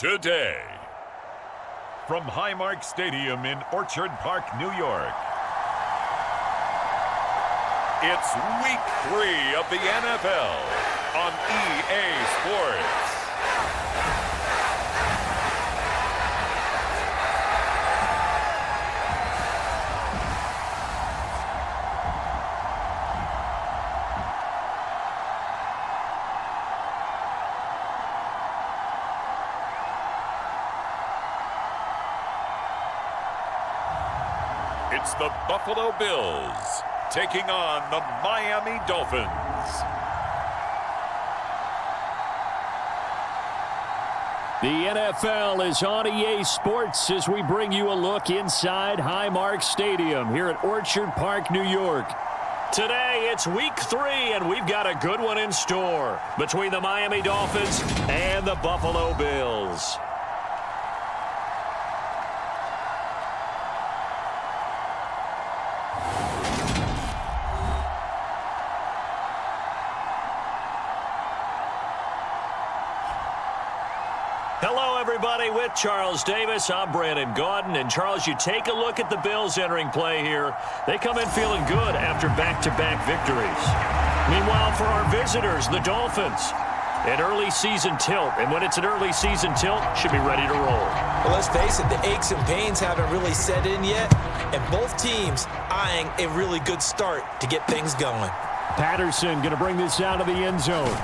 today. From Highmark Stadium in Orchard Park, New York, it's Week 3 of the NFL on EA Sports. It's the Buffalo Bills taking on the Miami Dolphins. The NFL is on EA Sports as we bring you a look inside Highmark Stadium here at Orchard Park, New York. Today, it's Week 3, and we've got a good one in store between the Miami Dolphins and the Buffalo Bills. Hello, everybody. With Charles Davis, I'm Brandon Gaudin. And, Charles, you take a look at the Bills entering play here. They come in feeling good after back-to-back victories. Meanwhile, for our visitors, the Dolphins, an early season tilt. And when it's an early season tilt, should be ready to roll. Well, let's face it, the aches and pains haven't really set in yet. And both teams eyeing a really good start to get things going. Patterson going to bring this out of the end zone.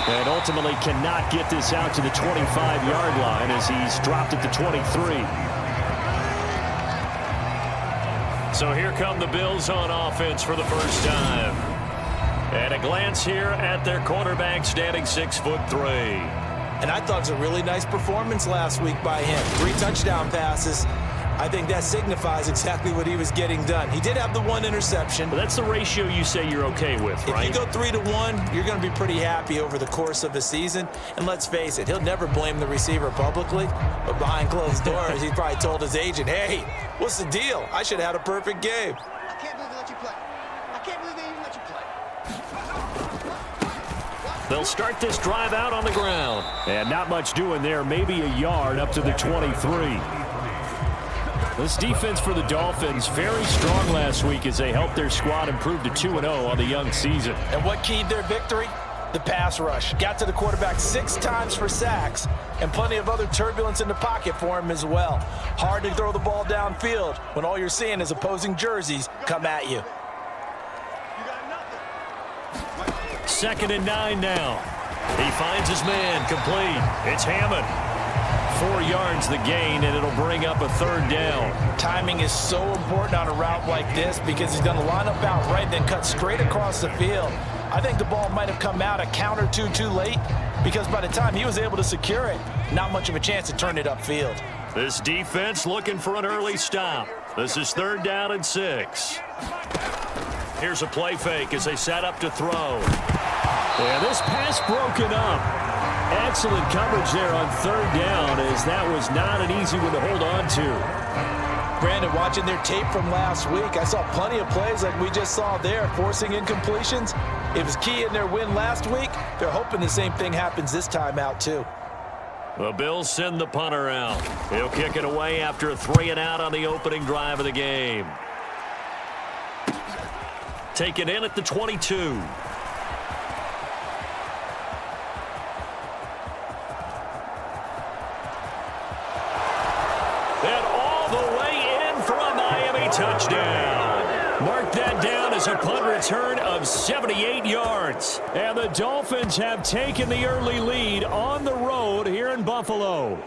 And ultimately cannot get this out to the 25-yard line as he's dropped at the 23. So here come the Bills on offense for the first time. And a glance here at their quarterback standing 6'3". And I thought it was a really nice performance last week by him. 3 touchdown passes. I think that signifies exactly what he was getting done. He did have the 1 interception. But that's the ratio you say you're okay with, right? If you go 3-1, you're going to be pretty happy over the course of a season. And let's face it, he'll never blame the receiver publicly. But behind closed doors, he probably told his agent, hey, what's the deal? I should have had a perfect game. I can't believe they let you play. I can't believe they even let you play. They'll start this drive out on the ground. And not much doing there, maybe a yard up to the 23. This defense for the Dolphins, very strong last week as they helped their squad improve to 2-0 on the young season. And what keyed their victory? The pass rush. Got to the quarterback 6 times for sacks, and plenty of other turbulence in the pocket for him as well. Hard to throw the ball downfield when all you're seeing is opposing jerseys come at you. 2nd and 9 now. He finds his man, complete. It's Hammond. 4 yards the gain, and it'll bring up a 3rd down. Timing is so important on a route like this because he's going to line up out right, then cut straight across the field. I think the ball might have come out a count or two too late because by the time he was able to secure it, not much of a chance to turn it upfield. This defense looking for an early stop. This is 3rd down and 6. Here's a play fake as they set up to throw. Yeah, this pass broken up. Excellent coverage there on 3rd down as that was not an easy one to hold on to. Brandon, watching their tape from last week, I saw plenty of plays like we just saw there, forcing incompletions. It was key in their win last week. They're hoping the same thing happens this time out too. The Bills send the punter out. He'll kick it away after a 3-and-out on the opening drive of the game. Taken in at the 22. Touchdown. Mark that down as a punt return of 78 yards. And the Dolphins have taken the early lead on the road here in Buffalo.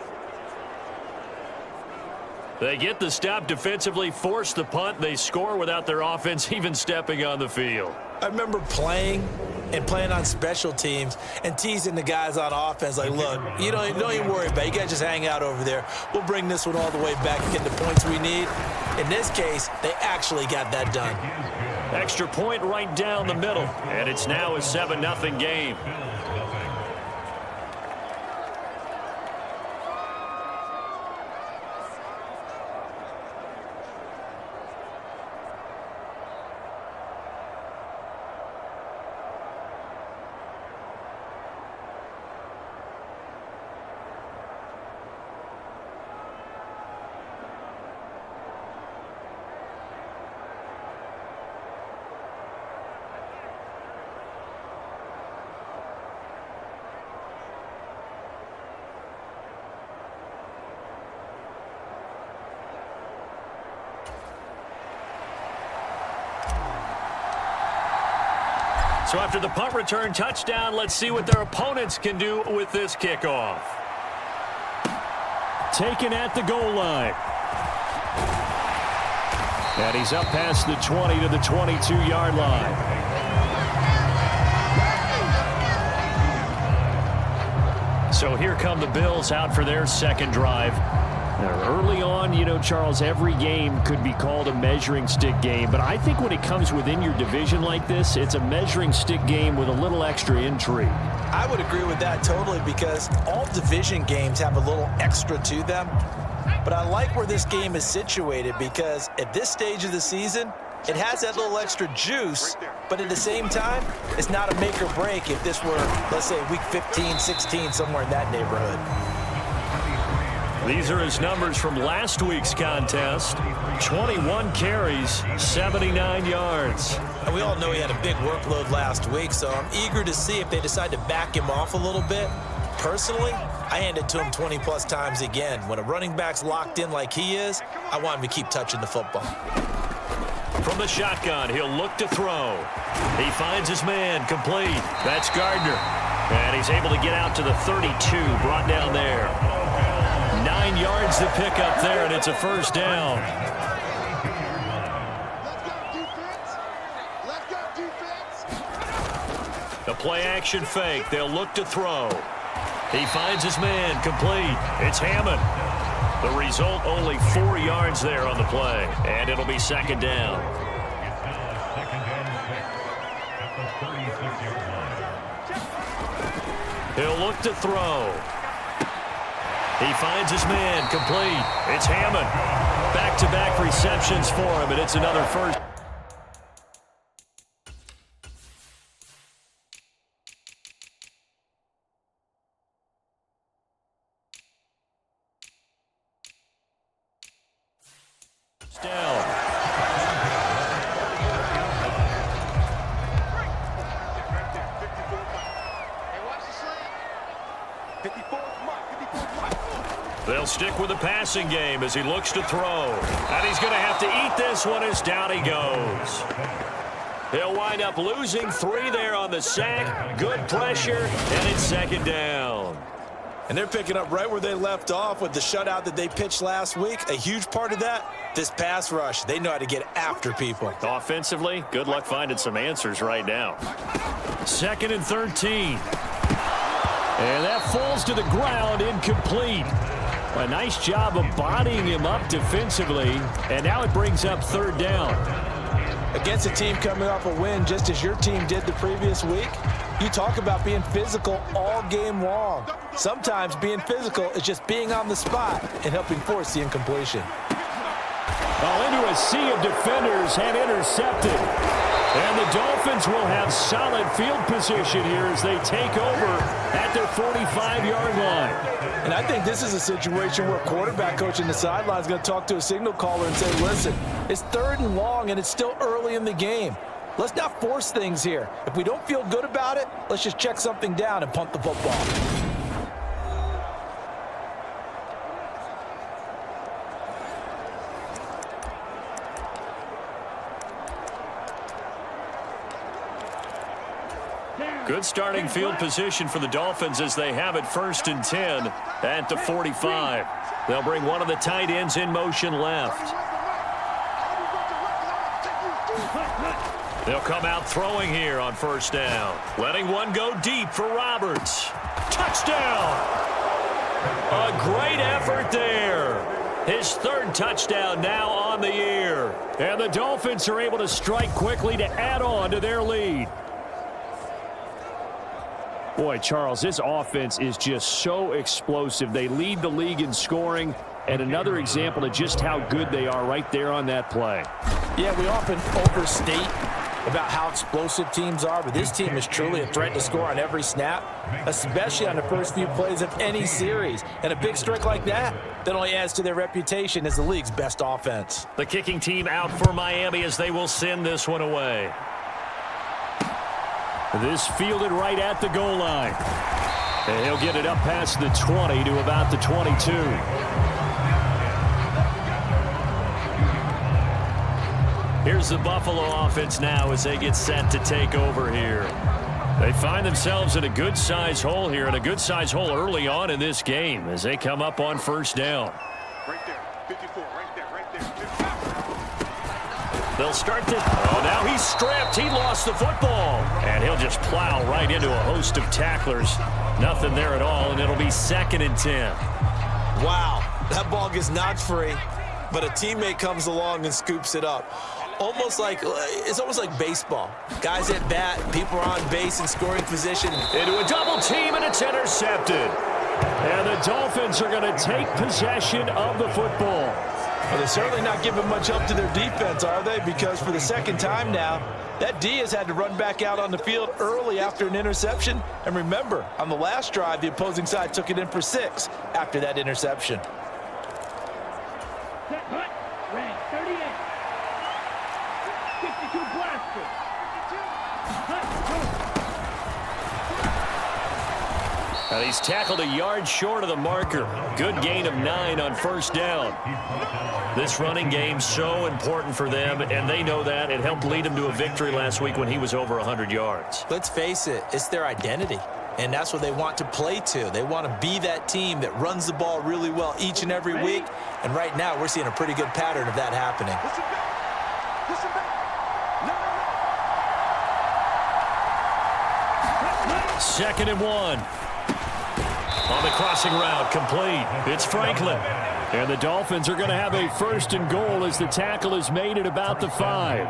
They get the stop defensively, force the punt. They score without their offense even stepping on the field. I remember playing on special teams and teasing the guys on offense like, look, don't even worry about it. You guys just hang out over there. We'll bring this one all the way back and get the points we need. In this case, they actually got that done. Extra point right down the middle, and it's now a 7-0 game. So after the punt return touchdown, let's see what their opponents can do with this kickoff. Taken at the goal line. And he's up past the 20 to the 22-yard line. So here come the Bills out for their second drive. Now, early on, you know, Charles, every game could be called a measuring stick game. But I think when it comes within your division like this, it's a measuring stick game with a little extra intrigue. I would agree with that totally because all division games have a little extra to them. But I like where this game is situated because at this stage of the season, it has that little extra juice, but at the same time, it's not a make or break if this were, let's say, week 15, 16, somewhere in that neighborhood. These are his numbers from last week's contest. 21 carries, 79 yards. And we all know he had a big workload last week, so I'm eager to see if they decide to back him off a little bit. Personally, I hand it to him 20-plus times again. When a running back's locked in like he is, I want him to keep touching the football. From the shotgun, he'll look to throw. He finds his man complete. That's Gardner. And he's able to get out to the 32, brought down there. 9 yards to pick up there, and it's a first down. Let's go, defense. The play-action fake. They'll look to throw. He finds his man complete. It's Hammond. The result, only 4 yards there on the play, and it'll be second down. He'll look to throw. He finds his man complete. It's Hammond. Back-to-back receptions for him, and it's another first. Down. They'll stick with the passing game as he looks to throw. And he's going to have to eat this one as down he goes. He'll wind up losing 3 there on the sack. Good pressure, and it's second down. And they're picking up right where they left off with the shutout that they pitched last week. A huge part of that, this pass rush. They know how to get after people. Offensively, good luck finding some answers right now. 2nd and 13. And that falls to the ground, incomplete. A nice job of bodying him up defensively. And now it brings up 3rd down. Against a team coming off a win, just as your team did the previous week, you talk about being physical all game long. Sometimes being physical is just being on the spot and helping force the incompletion. Well, into a sea of defenders and intercepted. And the Dolphins will have solid field position here as they take over at their 45-yard line. And I think this is a situation where a quarterback coach in the sideline is going to talk to a signal caller and say, listen, it's 3rd and long and it's still early in the game. Let's not force things here. If we don't feel good about it, let's just check something down and punt the football. Good starting field position for the Dolphins as they have it 1st and 10 at the 45. They'll bring one of the tight ends in motion left. They'll come out throwing here on 1st down. Letting one go deep for Roberts. Touchdown! A great effort there. His 3rd touchdown now on the year. And the Dolphins are able to strike quickly to add on to their lead. Boy, Charles, this offense is just so explosive. They lead the league in scoring, and another example of just how good they are right there on that play. Yeah, we often overstate about how explosive teams are, but this team is truly a threat to score on every snap, especially on the first few plays of any series. And a big streak like that only adds to their reputation as the league's best offense. The kicking team out for Miami as they will send this one away. This fielded right at the goal line. And he'll get it up past the 20 to about the 22. Here's the Buffalo offense now as they get set to take over here. They find themselves in a good-sized hole here, and a good-sized hole early on in this game as they come up on first down. Right there, 54, right there, right there. They'll start this. Oh, now he's stripped. He lost the football. And he'll just plow right into a host of tacklers. Nothing there at all, and it'll be 2nd and 10. Wow, that ball gets knocked free, but a teammate comes along and scoops it up. It's almost like baseball. Guys at bat, people are on base in scoring position. Into a double team, and it's intercepted. And the Dolphins are going to take possession of the football. Well, they're certainly not giving much help to their defense, are they? Because for the second time now, that D has had to run back out on the field early after an interception. And remember, on the last drive, the opposing side took it in for 6 after that interception. And he's tackled a yard short of the marker. Good gain of 9 on first down. This running game so important for them, and they know that. It helped lead them to a victory last week when he was over 100 yards. Let's face it, it's their identity, and that's what they want to play to. They want to be that team that runs the ball really well each and every week, and right now we're seeing a pretty good pattern of that happening. Listen back. Listen back. No. 2nd and 1. On the crossing route, complete. It's Franklin. And the Dolphins are going to have a 1st and goal as the tackle is made at about the 5.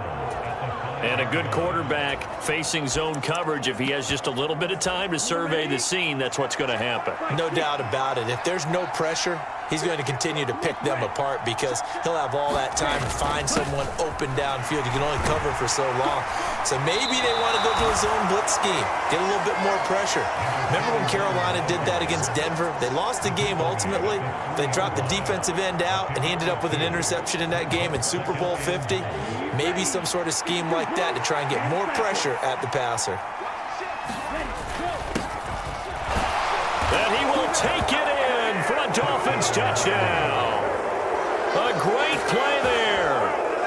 And a good quarterback facing zone coverage. If he has just a little bit of time to survey the scene, that's what's going to happen. No doubt about it. If there's no pressure, he's going to continue to pick them apart because he'll have all that time to find someone open downfield. He can only cover for so long. So maybe they want to go to a zone blitz scheme, get a little bit more pressure. Remember when Carolina did that against Denver? They lost the game ultimately. They dropped the defensive end out, and he ended up with an interception in that game in Super Bowl 50. Maybe some sort of scheme like that to try and get more pressure at the passer. And he will take it in for a Dolphins touchdown. A great play there.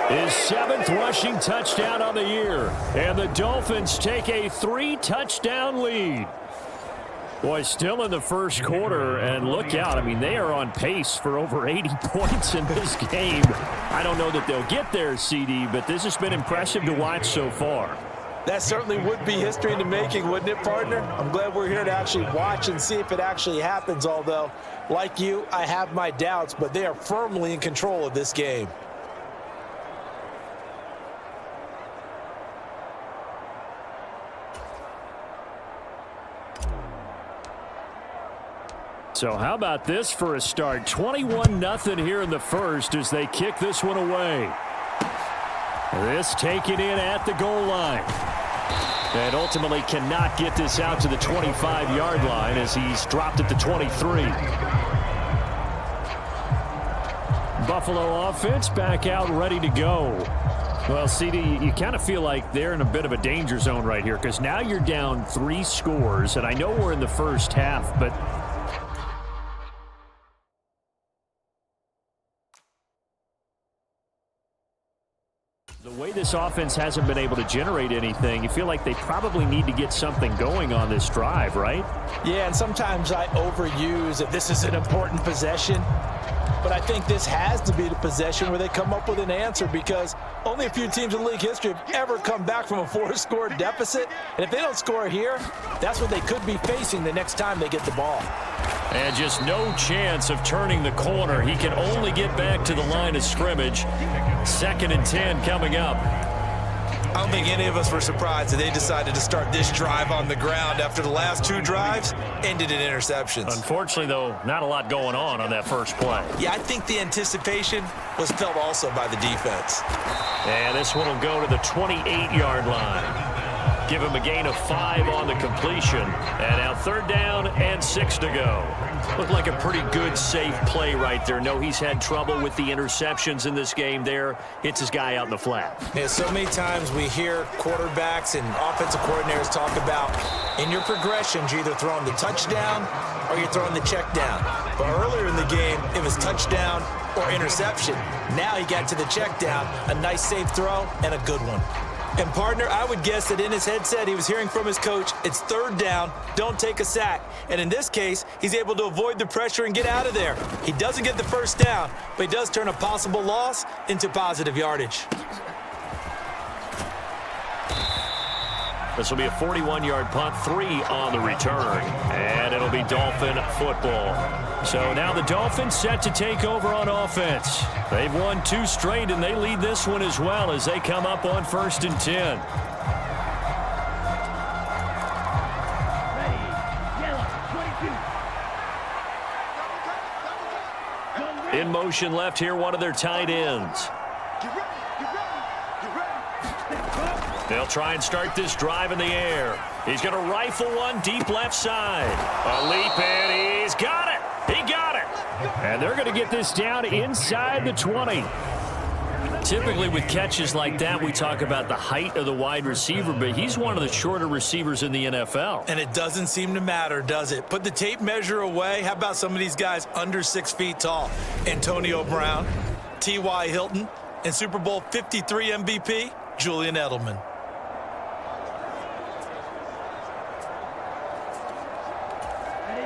His 7th rushing touchdown on the year. And the Dolphins take a 3-touchdown lead. Boy, still in the first quarter, and look out. I mean, they are on pace for over 80 points in this game. I don't know that they'll get there, CD, but this has been impressive to watch so far. That certainly would be history in the making, wouldn't it, partner? I'm glad we're here to actually watch and see if it actually happens, although, like you, I have my doubts, but they are firmly in control of this game. So how about this for a start? 21-0 here in the first as they kick this one away. This taken in at the goal line. And ultimately cannot get this out to the 25-yard line as he's dropped at the 23. Buffalo offense back out ready to go. Well, CD, you kind of feel like they're in a bit of a danger zone right here because now you're down 3 scores, and I know we're in the first half, but the way this offense hasn't been able to generate anything, you feel like they probably need to get something going on this drive, right? Yeah, and sometimes I overuse that this is an important possession. But I think this has to be the possession where they come up with an answer because only a few teams in league history have ever come back from a 4-score deficit. And if they don't score here, that's what they could be facing the next time they get the ball. And just no chance of turning the corner. He can only get back to the line of scrimmage. 2nd and 10 coming up. I don't think any of us were surprised that they decided to start this drive on the ground after the last 2 drives ended in interceptions. Unfortunately, though, not a lot going on that first play. Yeah, I think the anticipation was felt also by the defense. And this one will go to the 28-yard line. Give him a gain of 5 on the completion. And now 3rd down and 6 to go. Looked like a pretty good, safe play right there. No, he's had trouble with the interceptions in this game there. Hits his guy out in the flat. Yeah, so many times we hear quarterbacks and offensive coordinators talk about in your progressions, you're either throwing the touchdown or you're throwing the check down. But earlier in the game, it was touchdown or interception. Now he got to the check down, a nice safe throw and a good one. And, partner, I would guess that in his headset he was hearing from his coach, it's third down, don't take a sack. And in this case, he's able to avoid the pressure and get out of there. He doesn't get the first down, but he does turn a possible loss into positive yardage. This will be a 41-yard punt, 3 on the return, and it'll be Dolphin football. So now the Dolphins set to take over on offense. They've won 2 straight, and they lead this one as well as they come up on 1st and 10. In motion left here, one of their tight ends. They'll try and start this drive in the air. He's going to rifle one deep left side. A leap in. He's got it. He got it. And they're going to get this down inside the 20. Typically with catches like that, we talk about the height of the wide receiver, but he's one of the shorter receivers in the NFL. And it doesn't seem to matter, does it? Put the tape measure away. How about some of these guys under 6 feet tall? Antonio Brown, T.Y. Hilton, and Super Bowl 53 MVP, Julian Edelman.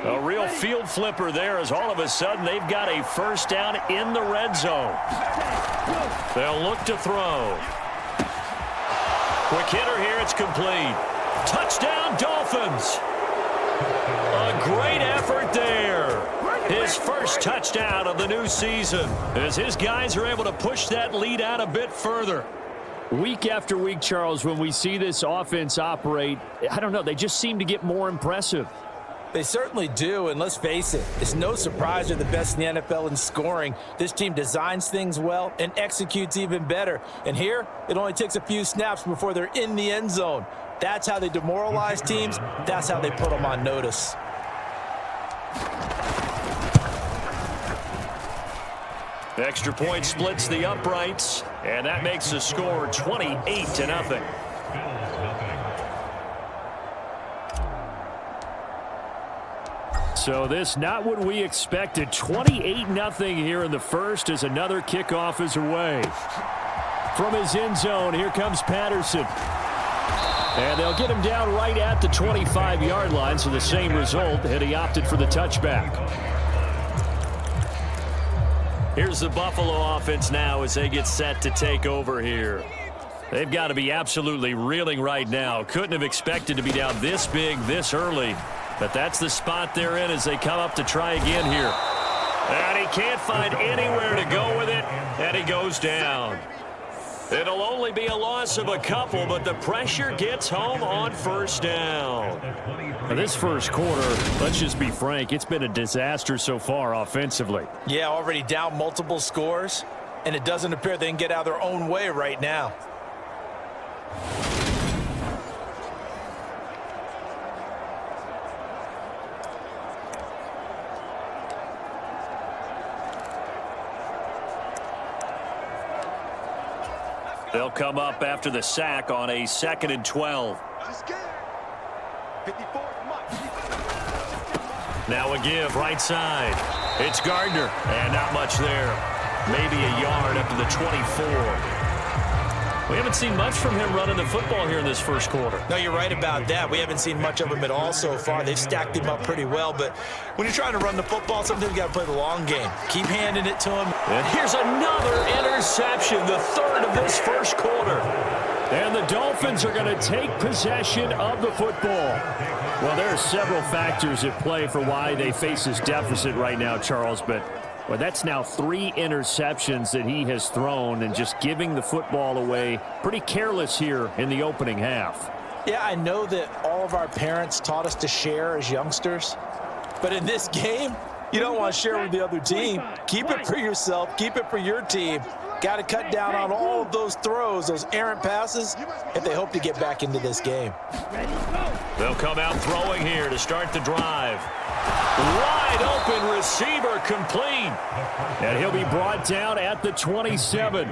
A real field flipper there as all of a sudden they've got a first down in the red zone. They'll look to throw. Quick hitter here, it's complete. Touchdown Dolphins. A great effort there. His first touchdown of the new season as his guys are able to push that lead out a bit further. Week after week, Charles, when we see this offense operate, I don't know, they just seem to get more impressive. They certainly do, and let's face it, it's no surprise they're the best in the NFL in scoring. This team designs things well and executes even better. And here, it only takes a few snaps before they're in the end zone. That's how they demoralize teams. That's how they put them on notice. Extra point splits the uprights, and that makes the score 28-0. So this not what we expected. 28-0 here in the first as another kickoff is away. From his end zone, here comes Patterson. And they'll get him down right at the 25-yard line, so the same result, and he opted for the touchback. Here's the Buffalo offense now as they get set to take over here. They've got to be absolutely reeling right now. Couldn't have expected to be down this big this early. But that's the spot they're in as they come up to try again here. And he can't find anywhere to go with it, and he goes down. It'll only be a loss of a couple, but the pressure gets home on first down. Now this first quarter, let's just be frank, it's been a disaster so far offensively. Yeah, already down multiple scores, and it doesn't appear they can get out of their own way right now. They'll come up after the sack on a 2nd and 12. Now a give right side. It's Gardner, and not much there. Maybe a yard up to the 24. We haven't seen much from him running the football here in this first quarter. No, you're right about that. We haven't seen much of him at all so far. They've stacked him up pretty well, but when you're trying to run the football, sometimes you got to play the long game. Keep handing it to him. And here's another interception, the third of this first quarter. And the Dolphins are going to take possession of the football. Well, there are several factors at play for why they face this deficit right now, Charles, but well, that's now 3 interceptions that he has thrown and just giving the football away. Pretty careless here in the opening half. Yeah, I know that all of our parents taught us to share as youngsters, but in this game, you don't want to share with the other team. Keep it for yourself. Keep it for your team. Got to cut down on all of those throws, those errant passes, if they hope to get back into this game. They'll come out throwing here to start the drive. Wide open receiver complete. And he'll be brought down at the 27.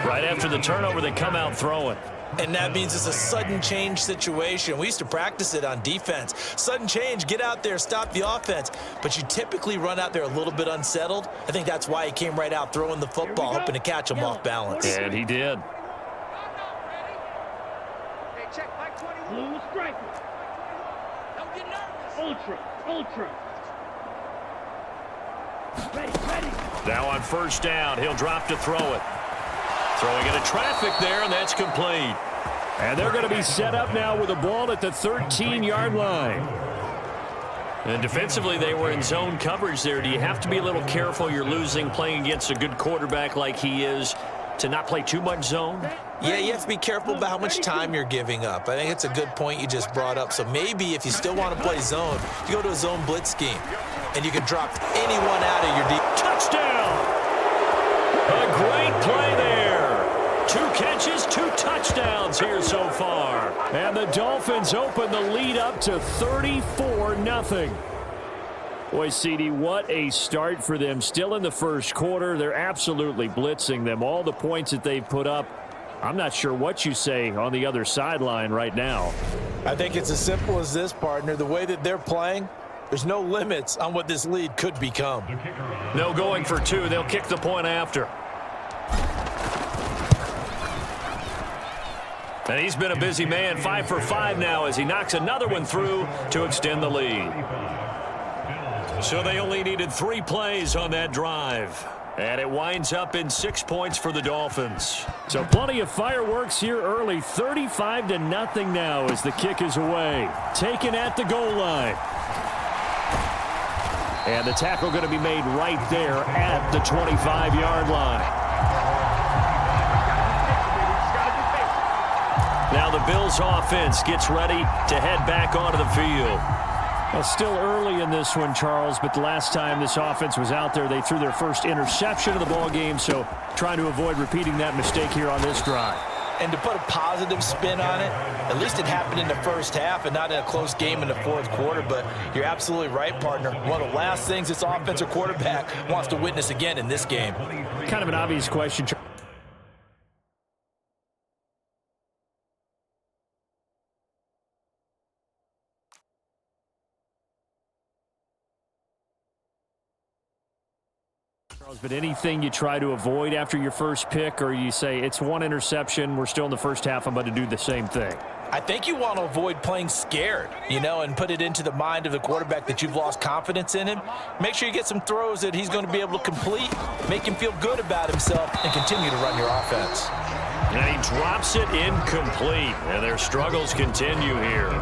Right after the turnover, they come out throwing. And that means it's a sudden change situation. We used to practice it on defense. Sudden change, get out there, stop the offense. But you typically run out there a little bit unsettled. I think that's why he came right out throwing the football, hoping to catch him off balance. And he did. Hey, check Mike 21. Blue striker. Don't get nervous. Ultra. Ready. Now on first down, he'll drop to throw it. Throwing into traffic there, and that's complete. And they're going to be set up now with a ball at the 13-yard line. And defensively, they were in zone coverage there. Do you have to be a little careful? You're losing, playing against a good quarterback like he is, to not play too much zone? Yeah, you have to be careful about how much time you're giving up. I think it's a good point you just brought up. So maybe if you still want to play zone, you go to a zone blitz scheme, and you can drop anyone out of your deep. Touchdown! A great play there. 2 catches, 2 touchdowns here so far. And the Dolphins open the lead up to 34-0. Boy, CD, what a start for them. Still in the first quarter. They're absolutely blitzing them. All the points that they've put up, I'm not sure what you say on the other sideline right now. I think it's as simple as this, partner. The way that they're playing, there's no limits on what this lead could become. No going for 2. They'll kick the point after. And he's been a busy man, 5 for 5 now as he knocks another one through to extend the lead. So they only needed 3 plays on that drive. And it winds up in 6 points for the Dolphins. So plenty of fireworks here early. 35-0 now as the kick is away. Taken at the goal line. And the tackle going to be made right there at the 25-yard line. Now the Bills offense gets ready to head back onto the field. Well, still early in this one, Charles, but the last time this offense was out there, they threw their first interception of the ball game, so trying to avoid repeating that mistake here on this drive. And to put a positive spin on it, at least it happened in the first half and not in a close game in the fourth quarter, but you're absolutely right, partner. One of the last things this offensive quarterback wants to witness again in this game. Kind of an obvious question. But anything you try to avoid after your first pick, or you say it's 1 interception, we're still in the first half, I'm going to do the same thing? I think you want to avoid playing scared, and put it into the mind of the quarterback that you've lost confidence in him. Make sure you get some throws that he's going to be able to complete, make him feel good about himself, and continue to run your offense. And he drops it incomplete, and their struggles continue here.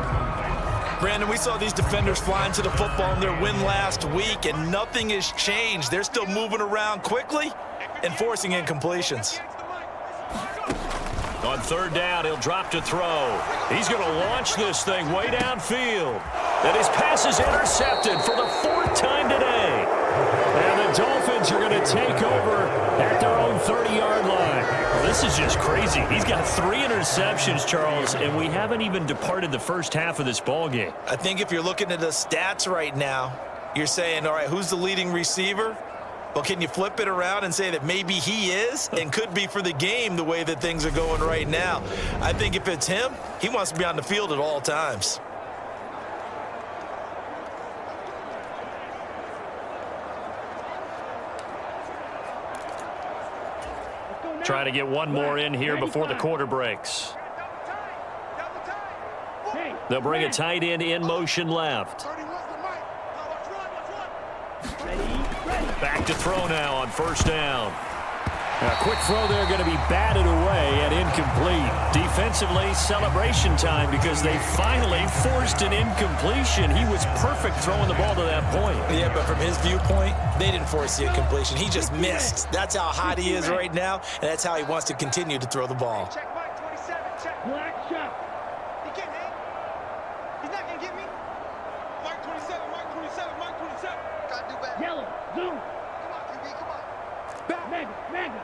Brandon, we saw these defenders flying to the football in their win last week, and nothing has changed. They're still moving around quickly and forcing incompletions. On third down, he'll drop to throw. He's going to launch this thing way downfield. And his pass is intercepted for the 4th time today. And the Dolphins are going to take over at their own 30-yard line. Well, this is just crazy. He's got 3 interceptions, Charles, and we haven't even departed the first half of this ball game. I think if you're looking at the stats right now, you're saying, all right, who's the leading receiver? Well, can you flip it around and say that maybe he is and could be for the game the way that things are going right now? I think if it's him, he wants to be on the field at all times. Trying to get one more in here before the quarter breaks. They'll bring a tight end in motion left. Back to throw now on first down. A quick throw there going to be batted away and incomplete. Defensively, celebration time because they finally forced an incompletion. He was perfect throwing the ball to that point. Yeah, but from his viewpoint, they didn't force the incompletion. He just missed. That's how hot he is right now, and that's how he wants to continue to throw the ball. Check Mike 27, check. Black shot. He can't hang. He's not going to get me. Mike 27, Mike 27, Mike 27. Gotta do better. Yellow. Zoom. Come on, QB, come on. Mega.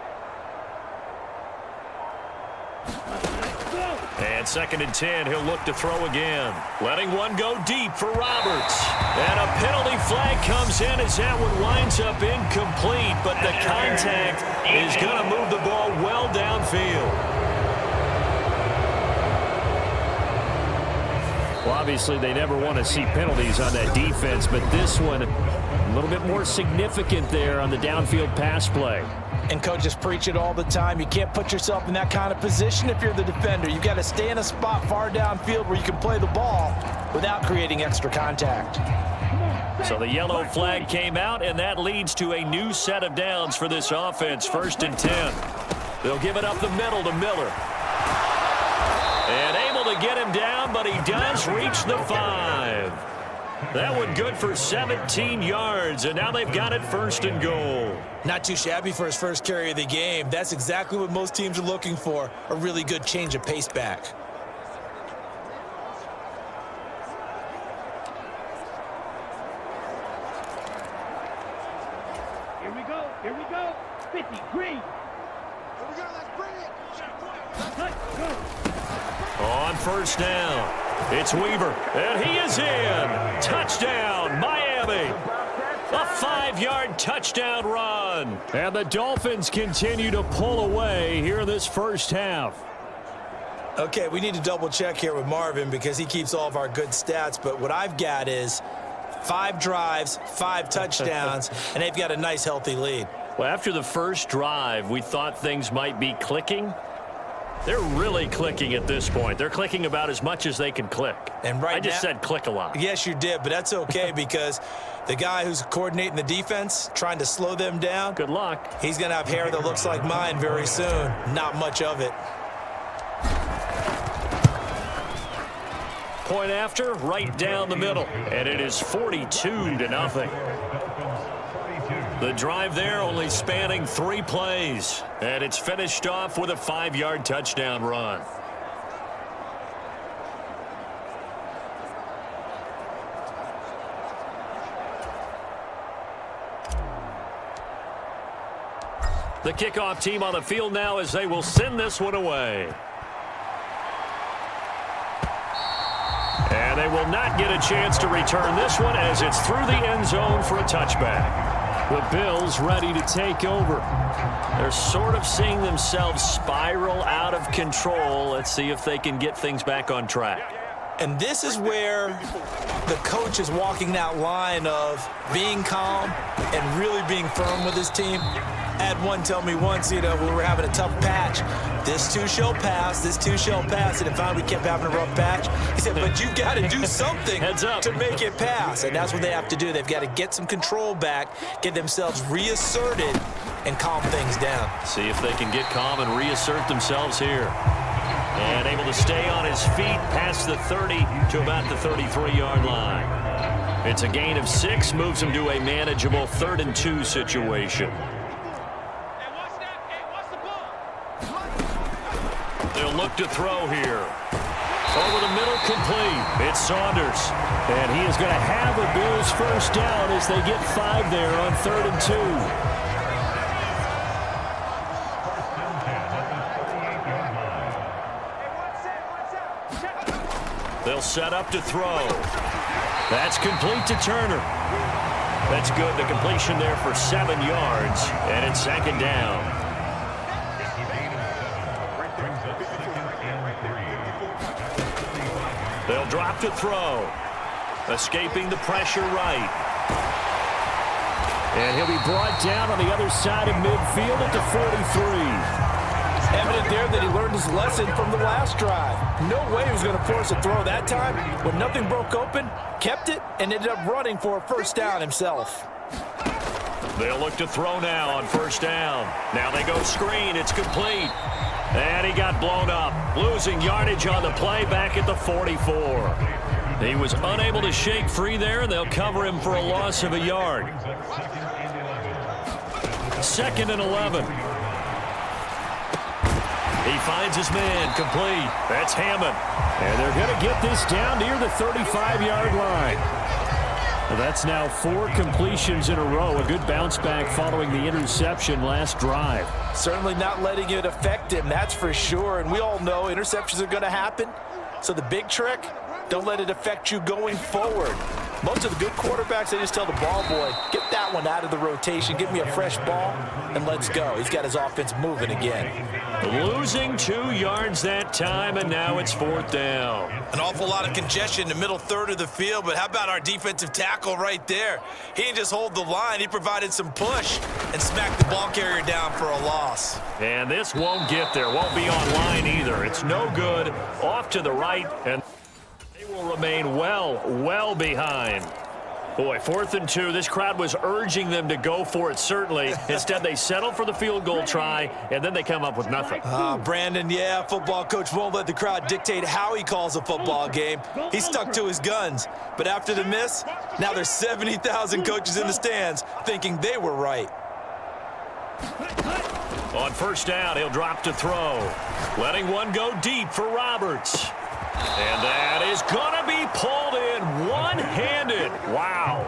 And And 2nd and 10, he'll look to throw again. Letting one go deep for Roberts. And a penalty flag comes in as that one winds up incomplete, but the contact is going to move the ball well downfield. Well, obviously, they never want to see penalties on that defense, but this one a little bit more significant there on the downfield pass play. And coaches preach it all the time. You can't put yourself in that kind of position if you're the defender. You've got to stay in a spot far downfield where you can play the ball without creating extra contact. So the yellow flag came out, and that leads to a new set of downs for this offense. 1st and 10. They'll give it up the middle to Miller. And able to get him down, but he does reach the 5. That one good for 17 yards, and now they've got it 1st and goal. Not too shabby for his first carry of the game. That's exactly what most teams are looking for, a really good change of pace back. Here we go. Here we go. 50, green. Here we go. Let's bring it. Let's go. On 1st down, it's Weaver, and he is in. Touchdown, Miami. A 5-yard touchdown run. And the Dolphins continue to pull away here in this first half. Okay, we need to double check here with Marvin because he keeps all of our good stats, but what I've got is 5 drives, 5 touchdowns, and they've got a nice healthy lead. Well, after the first drive, we thought things might be clicking. They're really clicking at this point. They're clicking about as much as they can click. And right I just now, said click a lot. Yes, you did, but that's okay because the guy who's coordinating the defense, trying to slow them down, Good luck. he's going to have hair that looks like mine very soon. Not much of it. Point after, right down the middle. And it is 42-0. The drive there only spanning 3 plays. And it's finished off with a 5-yard touchdown run. The kickoff team on the field now as they will send this one away. And they will not get a chance to return this one as it's through the end zone for a touchback. The Bills ready to take over. They're sort of seeing themselves spiral out of control. Let's see if they can get things back on track. And this is where the coach is walking that line of being calm and really being firm with his team. I had one tell me once, we were having a tough patch. This too shall pass, this too shall pass. And finally we kept having a rough patch. He said, but you got to do something Heads up. to make it pass. And that's what they have to do. They've got to get some control back, get themselves reasserted, and calm things down. See if they can get calm and reassert themselves here. And able to stay on his feet past the 30 to about the 33-yard line. It's a gain of 6, moves him to a manageable 3rd and 2 situation. They'll look to throw here. Over the middle, complete. It's Saunders. And he is going to have a Bills first down as they get 5 there on 3rd and 2. They'll set up to throw. That's complete to Turner. That's good. The completion there for 7 yards. And it's 2nd down. They'll drop to throw. Escaping the pressure right. And he'll be brought down on the other side of midfield at the 43. Evident there that he learned his lesson from the last drive. No way he was going to force a throw that time. When nothing broke open, kept it, and ended up running for a first down himself. They'll look to throw now on 1st down. Now they go screen. It's complete. And he got blown up. Losing yardage on the play back at the 44. He was unable to shake free there, and they'll cover him for a loss of a yard. 2nd and 11. He finds his man, complete. That's Hammond. And they're going to get this down near the 35-yard line. Well, that's now 4 completions in a row. A good bounce back following the interception last drive. Certainly not letting it affect him, that's for sure. And we all know interceptions are going to happen. So the big trick, don't let it affect you going forward. Most of the good quarterbacks, they just tell the ball boy, get that one out of the rotation, give me a fresh ball, and let's go. He's got his offense moving again. Losing 2 yards that time, and now it's 4th down. An awful lot of congestion in the middle third of the field, but how about our defensive tackle right there? He didn't just hold the line, he provided some push and smacked the ball carrier down for a loss. And this won't get there, won't be on line either. It's no good, off to the right, and they will remain well behind. Boy, 4th and 2. This crowd was urging them to go for it, certainly. Instead, they settle for the field goal try, and then they come up with nothing. Brandon, yeah, football coach won't let the crowd dictate how he calls a football game. He stuck to his guns. But after the miss, now there's 70,000 coaches in the stands thinking they were right. On 1st down, he'll drop to throw. Letting one go deep for Roberts. And that is going to be pulled in one-handed. Wow.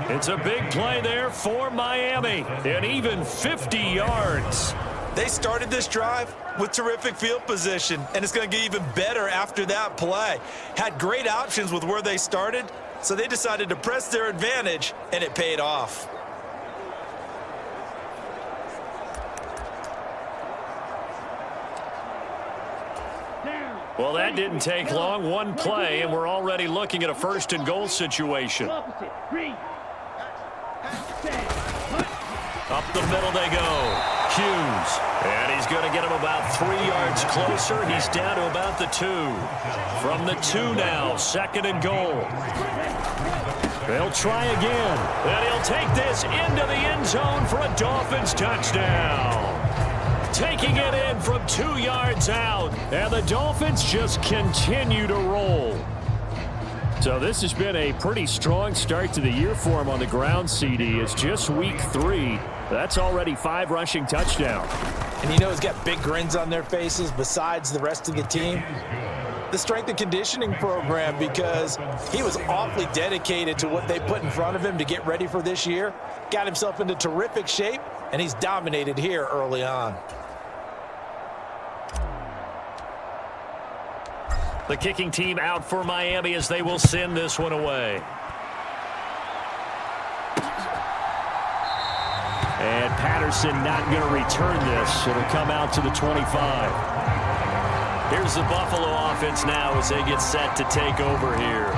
It's a big play there for Miami. And even 50 yards. They started this drive with terrific field position, and it's going to get even better after that play. Had great options with where they started, so they decided to press their advantage, and it paid off. Well, that didn't take long. One play, and we're already looking at a 1st and goal situation. Up the middle they go. Hughes. And he's going to get him about 3 yards closer. He's down to about the 2. From the 2 now, 2nd and goal. They'll try again. And he'll take this into the end zone for a Dolphins touchdown. Taking it in from 2 yards out. And the Dolphins just continue to roll. So this has been a pretty strong start to the year for him on the ground, CD. It's just week 3. That's already 5 rushing touchdowns. And you know he's got big grins on their faces besides the rest of the team. The strength and conditioning program, because he was awfully dedicated to what they put in front of him to get ready for this year. Got himself into terrific shape, and he's dominated here early on. The kicking team out for Miami as they will send this one away. And Patterson not going to return this. It'll come out to the 25. Here's the Buffalo offense now as they get set to take over here.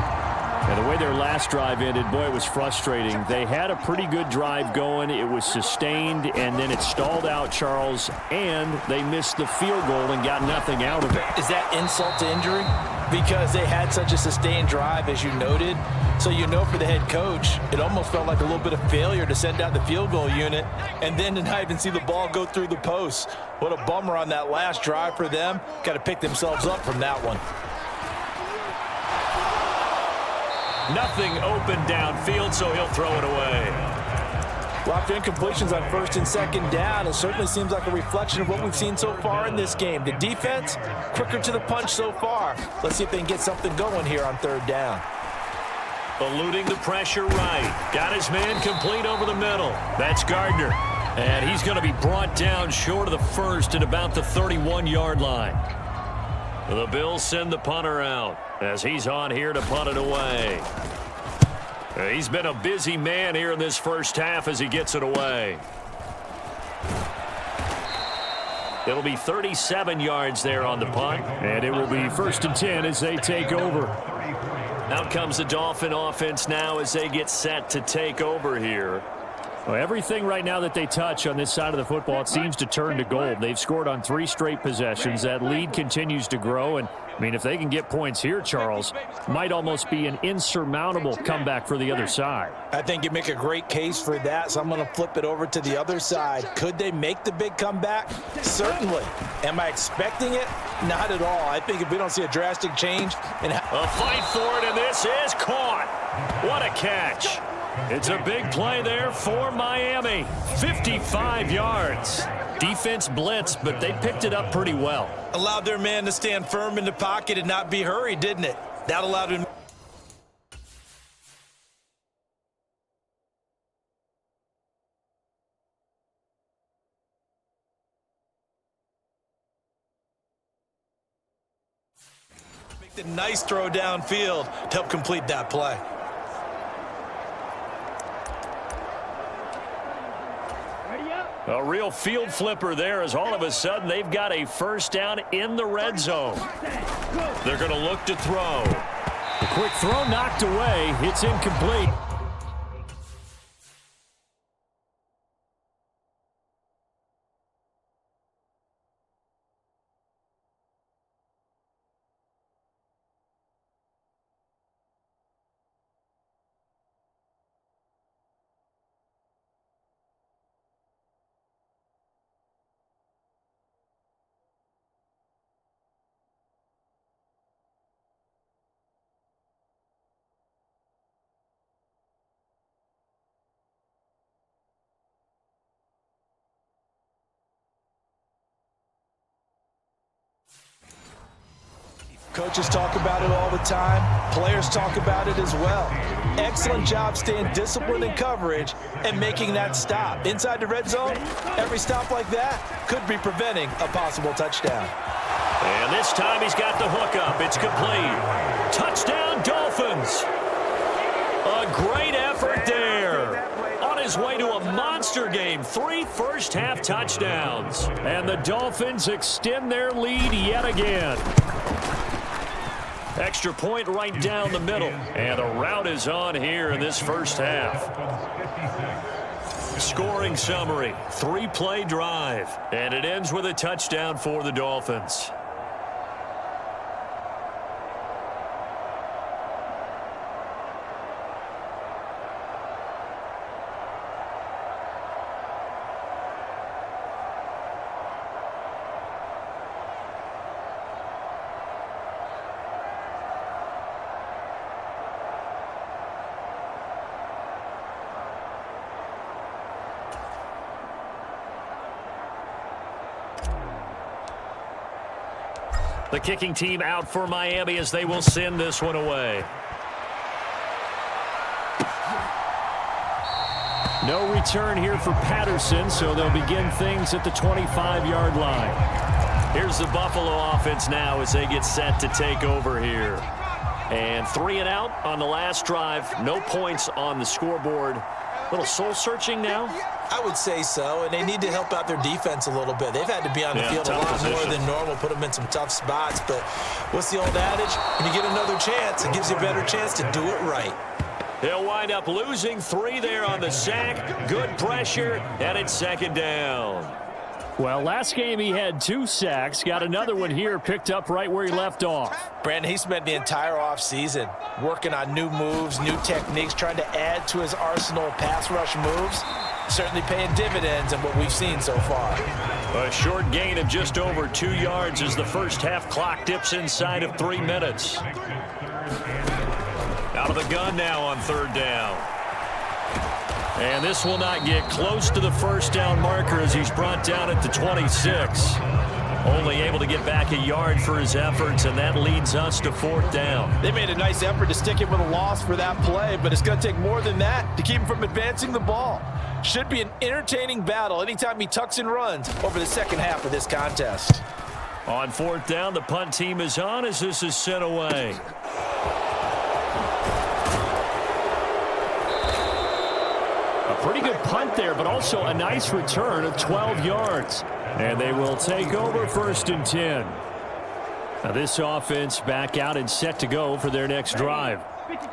And the way their last drive ended, boy, it was frustrating. They had a pretty good drive going. It was sustained, and then it stalled out, Charles, and they missed the field goal and got nothing out of it. Is that insult to injury? Because they had such a sustained drive, as you noted. So you know for the head coach, it almost felt like a little bit of failure to send out the field goal unit and then to not even see the ball go through the posts. What a bummer on that last drive for them. Got to pick themselves up from that one. Nothing open downfield, so he'll throw it away. Well, after incompletions on 1st and 2nd down, it certainly seems like a reflection of what we've seen so far in this game. The defense, quicker to the punch so far. Let's see if they can get something going here on 3rd down. Eluding the pressure right. Got his man complete over the middle. That's Gardner. And he's going to be brought down short of the 1st at about the 31-yard line. The Bills send the punter out as he's on here to punt it away. He's been a busy man here in this first half as he gets it away. It'll be 37 yards there on the punt. And it will be 1st and 10 as they take over. Out comes the Dolphin offense now as they get set to take over here. Well, everything right now that they touch on this side of the football, it seems to turn to gold. They've scored on 3 straight possessions. That lead continues to grow. And, I mean, if they can get points here, Charles, might almost be an insurmountable comeback for the other side. I think you make a great case for that, so I'm going to flip it over to the other side. Could they make the big comeback? Certainly. Am I expecting it? Not at all. I think if we don't see a drastic change. A fight for it, and this is caught. What a catch. It's a big play there for Miami. 55 yards. Defense blitzed, but they picked it up pretty well. Allowed their man to stand firm in the pocket and not be hurried, didn't it? That allowed him The nice throw downfield to help complete that play. Ready up. A real field flipper there as all of a sudden they've got a first down in the red zone. They're going to look to throw. The quick throw knocked away. It's incomplete. Coaches talk about it all the time. Players talk about it as well. Excellent job staying disciplined in coverage and making that stop. Inside the red zone, every stop like that could be preventing a possible touchdown. And this time he's got the hook up. It's complete. Touchdown, Dolphins. A great effort there. On his way to a monster game. 3 first-half touchdowns. And the Dolphins extend their lead yet again. Extra point right down the middle. And the route is on here in this first half. Scoring summary, 3-play drive. And it ends with a touchdown for the Dolphins. The kicking team out for Miami as they will send this one away. No return here for Patterson, so they'll begin things at the 25-yard line. Here's the Buffalo offense now as they get set to take over here. And 3 and out on the last drive. No points on the scoreboard. Little soul-searching now? I would say so, and they need to help out their defense a little bit. They've had to be on the field a lot more than normal, put them in some tough spots. But what's the old adage? When you get another chance, it gives you a better chance to do it right. They'll wind up losing 3 there on the sack. Good pressure, and it's second down. Well, last game he had 2 sacks. Got another one here picked up right where he left off. Brandon, he spent the entire offseason working on new moves, new techniques, trying to add to his arsenal of pass rush moves. Certainly paying dividends in what we've seen so far. A short gain of just over 2 yards as the first half clock dips inside of 3 minutes. Out of the gun now on 3rd down. And this will not get close to the first down marker as he's brought down at the 26. Only able to get back a yard for his efforts, and that leads us to 4th down. They made a nice effort to stick him with a loss for that play, but it's going to take more than that to keep him from advancing the ball. Should be an entertaining battle anytime he tucks and runs over the second half of this contest. On 4th down, the punt team is on as this is sent away. A pretty good punt there, but also a nice return of 12 yards. And they will take over 1st and 10. Now this offense back out and set to go for their next drive.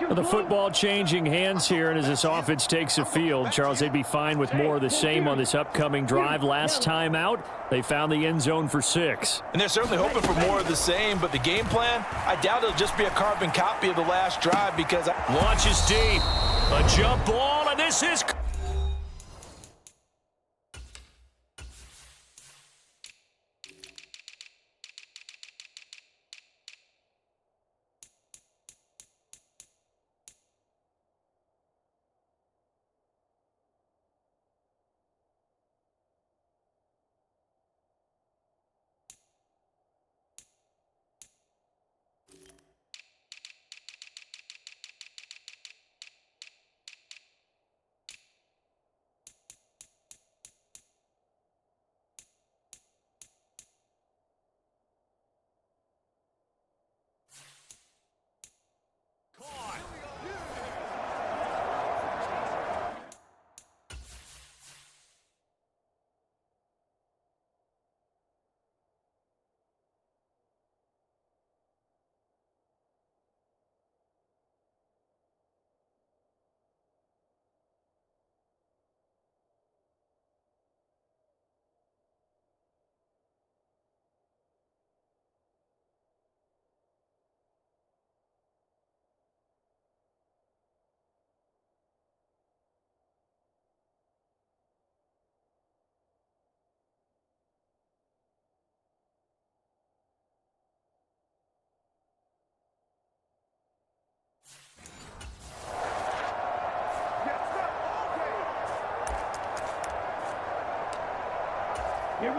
The football changing hands here, and as this offense takes the field, Charles, they'd be fine with more of the same on this upcoming drive. Last time out, they found the end zone for 6. And they're certainly hoping for more of the same, but the game plan, I doubt it'll just be a carbon copy of the last drive because... Launches deep. A jump ball, and this is...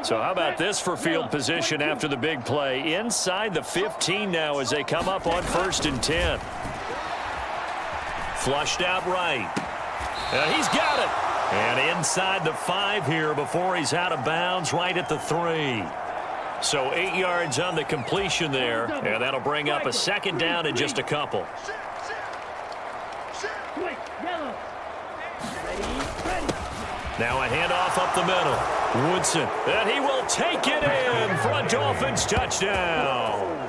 So how about this for field position after the big play? Inside the 15 now as they come up on 1st and 10. Flushed out right. And he's got it. And inside the 5 here before he's out of bounds right at the 3. So 8 yards on the completion there. And that'll bring up a 2nd down in just a couple. Now a handoff up the middle. Woodson. And he will take it in for a Dolphins touchdown.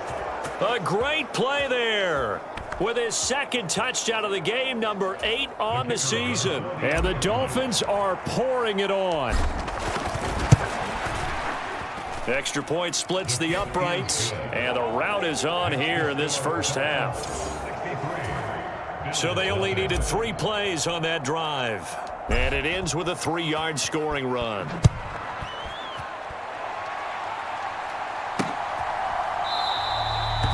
A great play there. With his 2nd touchdown of the game, number 8 on the season. And the Dolphins are pouring it on. Extra point splits the uprights, and the route is on here in this first half. So they only needed 3 plays on that drive. And it ends with a 3-yard scoring run.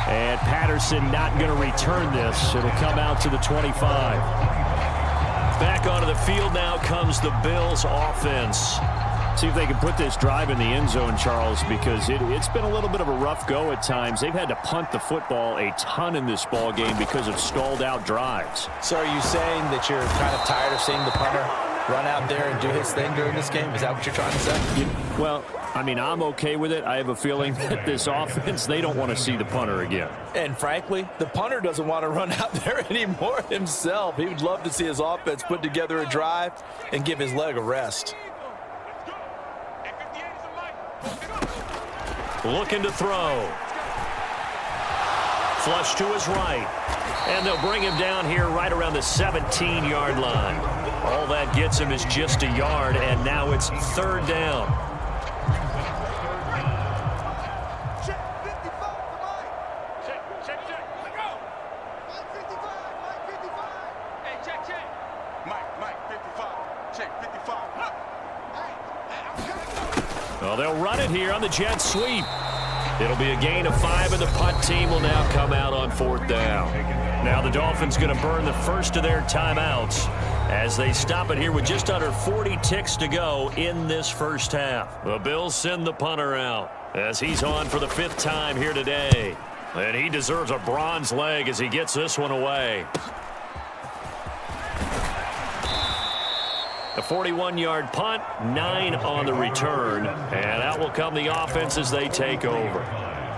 And Patterson not going to return this. It'll come out to the 25. Back onto the field now comes the Bills offense. See if they can put this drive in the end zone, Charles, because it's been a little bit of a rough go at times. They've had to punt the football a ton in this ball game because of stalled out drives. So are you saying that you're kind of tired of seeing the punter run out there and do his thing during this game? Is that what you're trying to say? Well, I mean, I'm okay with it. I have a feeling that this offense, they don't want to see the punter again. And frankly, the punter doesn't want to run out there anymore himself. He would love to see his offense put together a drive and give his leg a rest. Looking to throw. Flush to his right. And they'll bring him down here right around the 17-yard line. All that gets him is just a yard, and now it's 3rd down. Well, they'll run it here on the jet sweep. It'll be a gain of 5, and the punt team will now come out on 4th down. Now the Dolphins going to burn the first of their timeouts as they stop it here with just under 40 ticks to go in this first half. The Bills send the punter out as he's on for the 5th time here today. And he deserves a bronze leg as he gets this one away. A 41-yard punt, 9 on the return, and out will come the offense as they take over.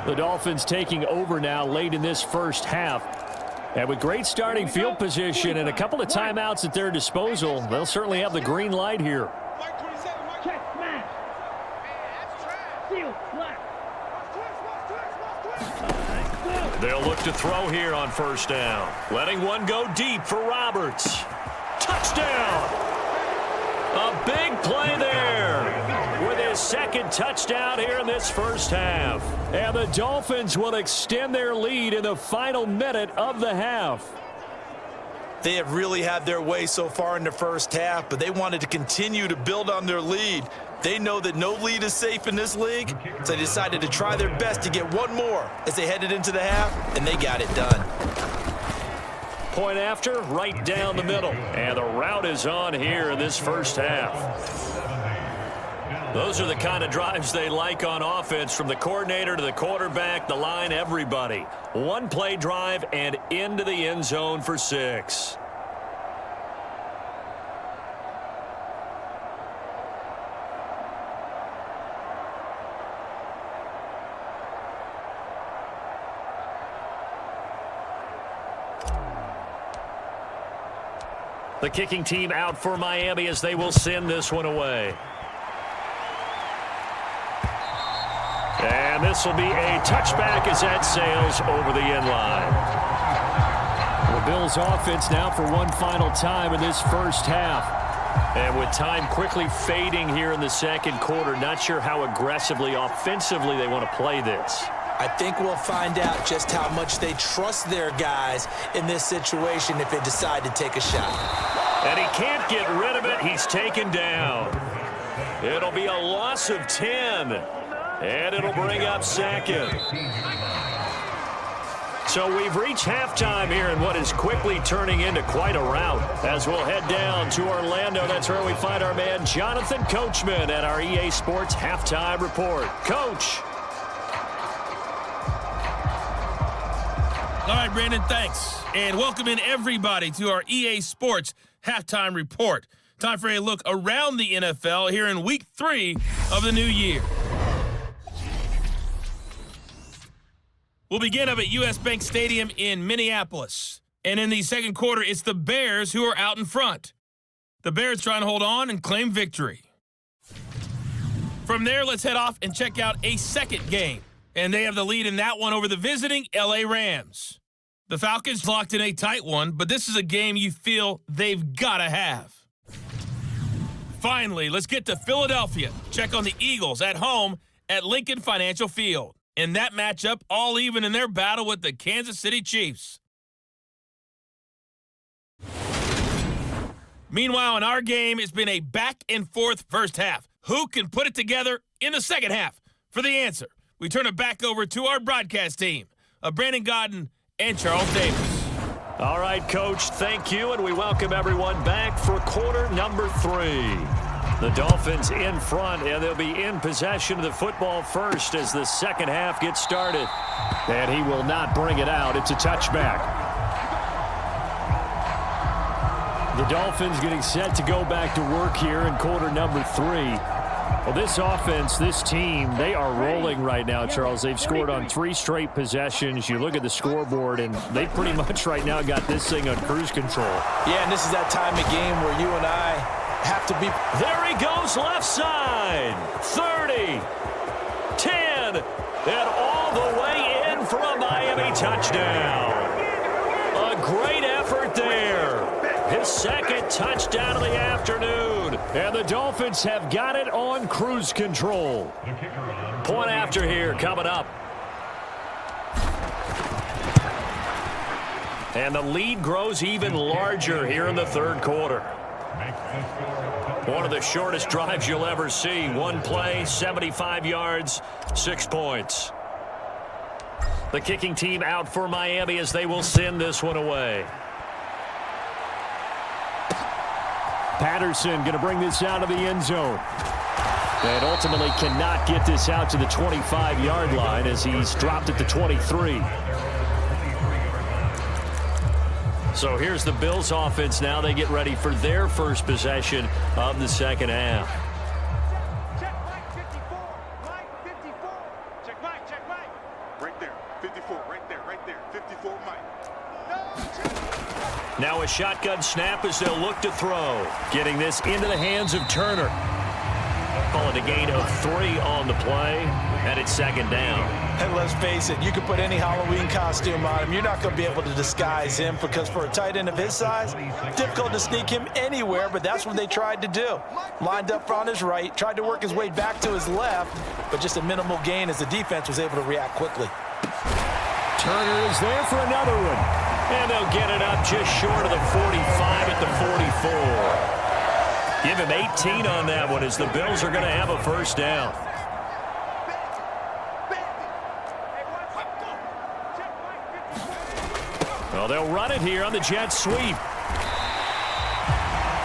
The Dolphins taking over now late in this first half. And with great starting field position and a couple of timeouts at their disposal, they'll certainly have the green light here. Check, smash. Seal, black. They'll look to throw here on 1st down. Letting one go deep for Roberts. Touchdown! A big play there with his 2nd touchdown here in this first half. And the Dolphins will extend their lead in the final minute of the half. They have really had their way so far in the first half, but they wanted to continue to build on their lead. They know that no lead is safe in this league, so they decided to try their best to get one more as they headed into the half, and they got it done. Point after, right down the middle. And the route is on here in this first half. Those are the kind of drives they like on offense, from the coordinator to the quarterback, the line, everybody. 1-play drive and into the end zone for 6. The kicking team out for Miami as they will send this one away. And this will be a touchback as that sails over the end line. The Bills offense now for one final time in this first half. And with time quickly fading here in the 2nd quarter, not sure how aggressively, offensively they want to play this. I think we'll find out just how much they trust their guys in this situation if they decide to take a shot. And he can't get rid of it. He's taken down. It'll be a loss of 10. And it'll bring up 2nd. So we've reached halftime here in what is quickly turning into quite a rout. As we'll head down to Orlando, that's where we find our man Jonathan Coachman at our EA Sports Halftime Report. Coach. All right, Brandon, thanks. And welcome in everybody to our EA Sports Halftime Report. Time for a look around the NFL here in Week 3 of the new year. We'll begin up at U.S. Bank Stadium in Minneapolis. And in the second quarter, it's the Bears who are out in front. The Bears trying to hold on and claim victory. From there, let's head off and check out a second game. And they have the lead in that one over the visiting L.A. Rams. The Falcons locked in a tight one, but this is a game you feel they've got to have. Finally, let's get to Philadelphia. Check on the Eagles at home at Lincoln Financial Field. In that matchup, all even in their battle with the Kansas City Chiefs. Meanwhile, in our game, it's been a back-and-forth first half. Who can put it together in the second half? For the answer, we turn it back over to our broadcast team of Brandon Godden and Charles Davis. All right, Coach, thank you, and we welcome everyone back for quarter number 3. The Dolphins in front, and they'll be in possession of the football first as the second half gets started. And he will not bring it out. It's a touchback. The Dolphins getting set to go back to work here in quarter number 3. Well, this offense, this team, they are rolling right now, Charles. They've scored on 3 straight possessions. You look at the scoreboard, and they pretty much right now got this thing on cruise control. Yeah, and this is that time of game where you and I have to be. There he goes, left side. 30, 10, and all the way in for a Miami touchdown. A great effort there. His second touchdown of the afternoon. And the Dolphins have got it on cruise control. Point after here coming up. And the lead grows even larger here in the third quarter. One of the shortest drives you'll ever see. One play, 75 yards, 6 points. The kicking team out for Miami as they will send this one away. Patterson going to bring this out of the end zone. And ultimately cannot get this out to the 25-yard line as he's dropped it to 23. So here's the Bills offense now. They get ready for their first possession of the second half. Check Mike 54. Mike 54. Check Mike. Check Mike. Right there. 54. Right there. Right there. 54, Mike. Now a shotgun snap as they'll look to throw. Getting this into the hands of Turner. Call it a gain of 3 on the play, and it's second down. And let's face it, you can put any Halloween costume on him. You're not going to be able to disguise him because for a tight end of his size, difficult to sneak him anywhere, but that's what they tried to do. Lined up on his right, tried to work his way back to his left, but just a minimal gain as the defense was able to react quickly. Turner is there for another one. And they'll get it up just short of the 45 at the 44. Give him 18 on that one as the Bills are going to have a first down. Well, they'll run it here on the jet sweep.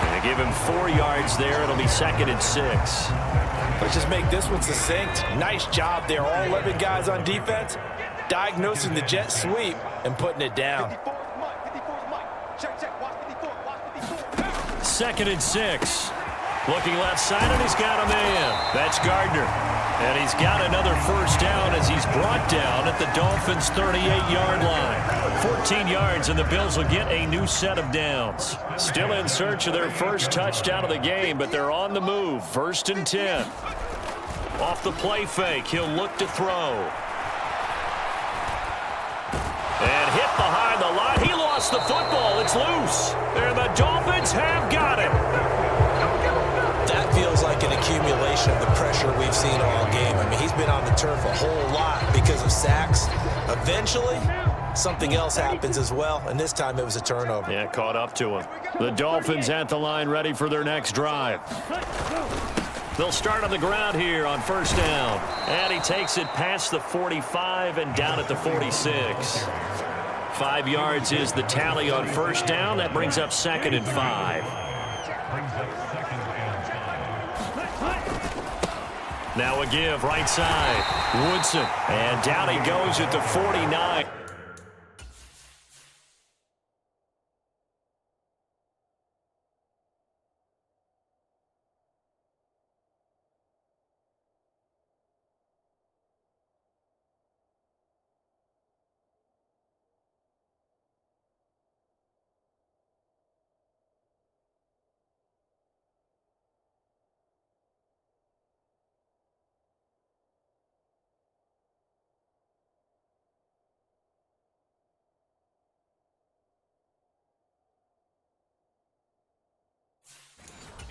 And they give him 4 yards there. It'll be second and 6. Let's just make this one succinct. Nice job there. All 11 guys on defense diagnosing the jet sweep and putting it down. Second and 6. Looking left side, and he's got a man. That's Gardner. And he's got another first down as he's brought down at the Dolphins' 38-yard line. 14 yards, and the Bills will get a new set of downs. Still in search of their first touchdown of the game, but they're on the move. First and 10. Off the play fake, he'll look to throw. And hit behind the line. He lost the football. It's loose. And the Dolphins have got it. That feels like an accumulation of the pressure we've seen all game. I mean, he's been on the turf a whole lot because of sacks. Eventually, something else happens as well, and this time it was a turnover. Yeah, caught up to him. The Dolphins at the line ready for their next drive. They'll start on the ground here on first down. And he takes it past the 45 and down at the 46. 5 yards is the tally on first down. That brings up 2nd and 5. Now a give, right side. Woodson. And down he goes at the 49.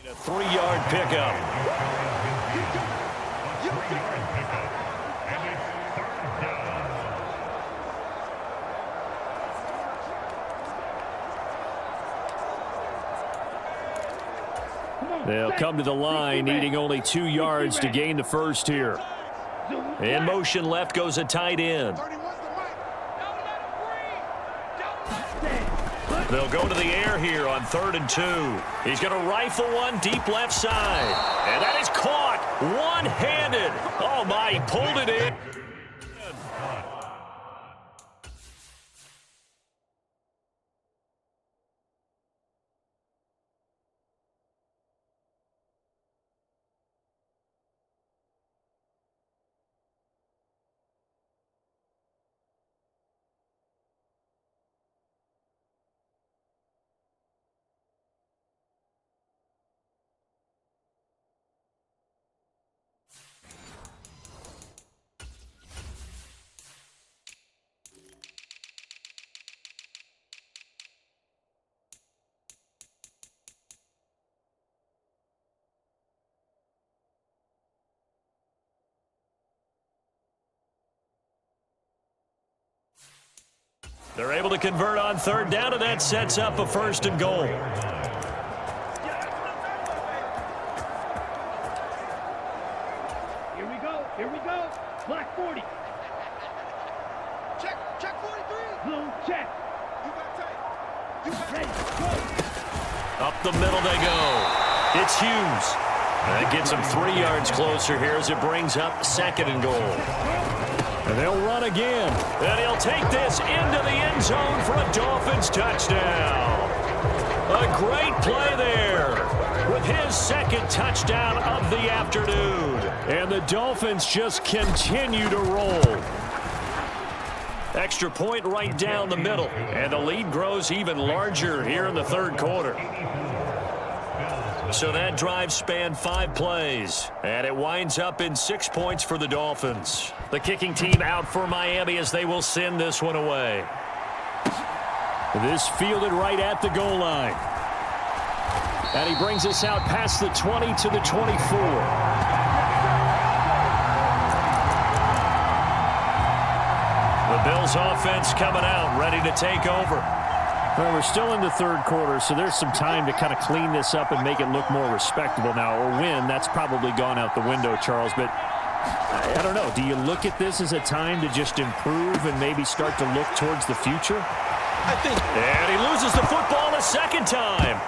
A 3-yard pickup. They'll come to the line, needing only 2 yards to gain the first here. In motion left goes a tight end. They'll go to the air here on 3rd and 2. He's going to rifle one deep left side. And that is caught one-handed. Oh, my, he pulled it in. They're able to convert on 3rd down, and that sets up a 1st and goal. Here we go. Here we go. Black 40. Check 43. Blue check. You got tight. You got Ready. Go. Up the middle they go. It's Hughes. That gets him 3 yards closer here as it brings up 2nd and goal. And they'll run again. And he'll take this into the end zone for a Dolphins touchdown. A great play there with his 2nd touchdown of the afternoon. And the Dolphins just continue to roll. Extra point right down the middle. And the lead grows even larger here in the 3rd quarter. So that drive spanned 5 plays, and it winds up in 6 points for the Dolphins. The kicking team out for Miami as they will send this one away. This fielded right at the goal line. And he brings us out past the 20 to the 24. The Bills offense coming out, ready to take over. Well, we're still in the 3rd quarter, so there's some time to kind of clean this up and make it look more respectable now. Or win, that's probably gone out the window, Charles. But I don't know. Do you look at this as a time to just improve and maybe start to look towards the future? I think. And he loses the football a 2nd time.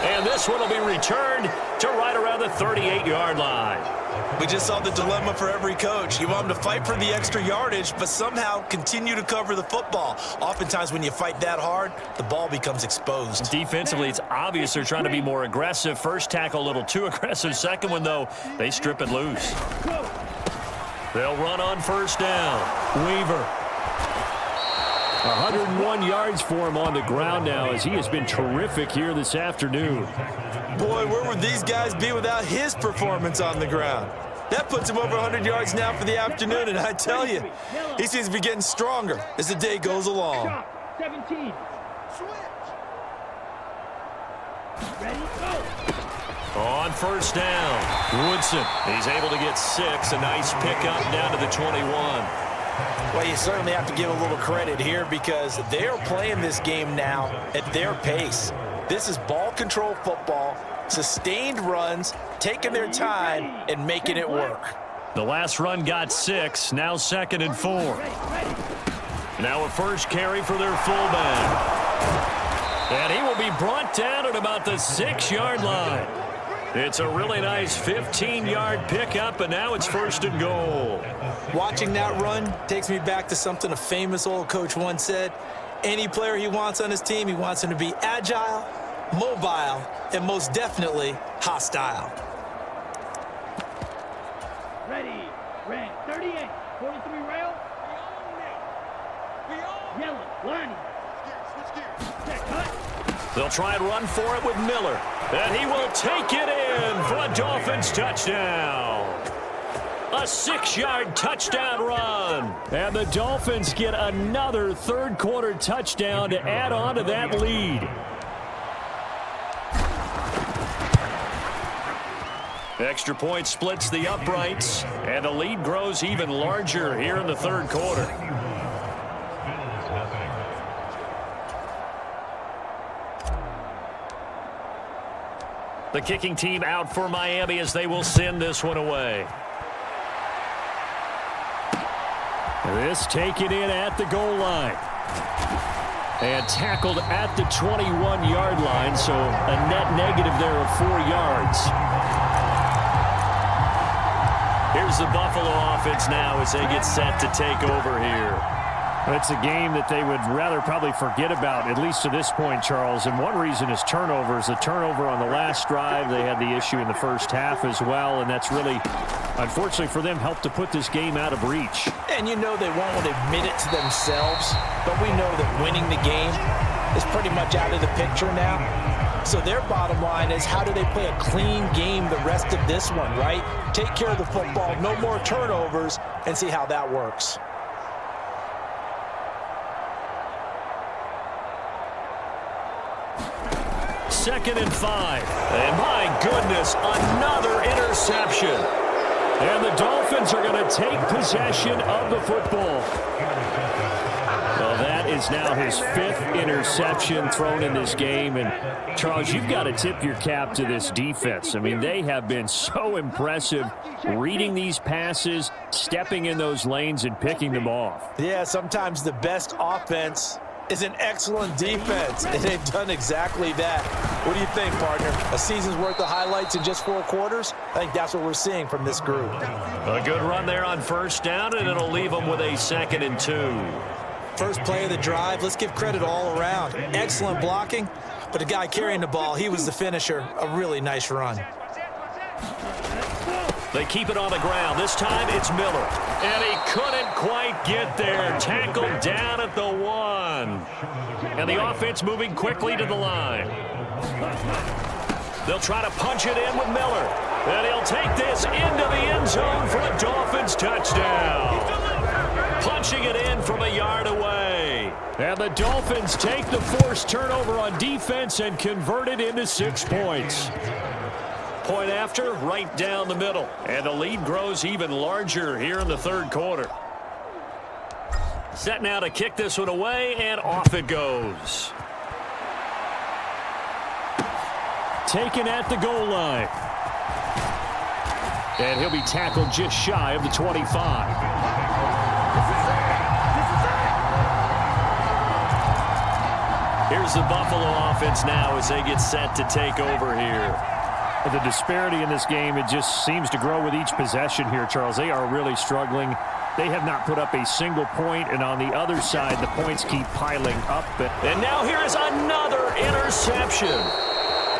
And this one will be returned to right around the 38-yard line. We just saw the dilemma for every coach. You want them to fight for the extra yardage, but somehow continue to cover the football. Oftentimes when you fight that hard, the ball becomes exposed. Defensively, it's obvious they're trying to be more aggressive. First tackle a little too aggressive. 2nd one, though, they strip it loose. They'll run on 1st down. Weaver. 101 yards for him on the ground now as he has been terrific here this afternoon. Boy, where would these guys be without his performance on the ground? That puts him over 100 yards now for the afternoon, and I tell you, he seems to be getting stronger as the day goes along. 17. Ready, go. On 1st down, Woodson. He's able to get 6. A nice pickup down to the 21. Well, you certainly have to give a little credit here because they're playing this game now at their pace. This is ball control football, sustained runs, taking their time and making it work. The last run got 6, now 2nd and 4. Now a first carry for their fullback. And he will be brought down at about the 6-yard line. It's a really nice 15-yard pickup, and now it's 1st and goal. Watching that run takes me back to something a famous old coach once said. Any player he wants on his team, he wants him to be agile, mobile, and most definitely hostile. Ready. Red. 38. 43 rail. Yellow. Lining. Check. Cut. They'll try and run for it with Miller. And he will take it in for a Dolphins touchdown. A 6-yard touchdown run. And the Dolphins get another third-quarter touchdown to add on to that lead. Extra point splits the uprights, and the lead grows even larger here in the third quarter. The kicking team out for Miami as they will send this one away. This taken in at the goal line. And tackled at the 21-yard line, so a net negative there of 4 yards. Here's the Buffalo offense now as they get set to take over here. It's a game that they would rather probably forget about, at least to this point, Charles. And one reason is turnovers. The turnover on the last drive, they had the issue in the first half as well, and that's really, unfortunately for them, helped to put this game out of reach. And you know they won't want to admit it to themselves, but we know that winning the game is pretty much out of the picture now. So their bottom line is, how do they play a clean game the rest of this one, right? Take care of the football, no more turnovers, and see how that works. Second and 5. And my goodness, another interception. And the Dolphins are going to take possession of the football. Well, that is now his 5th interception thrown in this game. And, Charles, you've got to tip your cap to this defense. I mean, they have been so impressive reading these passes, stepping in those lanes, and picking them off. Yeah, sometimes the best offense is an excellent defense, and they've done exactly that. What do you think, partner? A season's worth of highlights in just 4 quarters? I think that's what we're seeing from this group. A good run there on first down, and it'll leave them with a 2nd and 2. First play of the drive, let's give credit all around. Excellent blocking, but the guy carrying the ball, he was the finisher. A really nice run. They keep it on the ground. This time it's Miller. And he couldn't quite get there. Tackled down at the 1. And the offense moving quickly to the line. They'll try to punch it in with Miller. And he'll take this into the end zone for a Dolphins touchdown. Punching it in from a yard away. And the Dolphins take the forced turnover on defense and convert it into 6 points. Point after, right down the middle. And the lead grows even larger here in the third quarter. Set now to kick this one away, and off it goes. Taken at the goal line. And he'll be tackled just shy of the 25. Here's the Buffalo offense now as they get set to take over here. The disparity in this game, it just seems to grow with each possession here, Charles. They are really struggling. They have not put up a single point, and on the other side, the points keep piling up. And now here is another interception.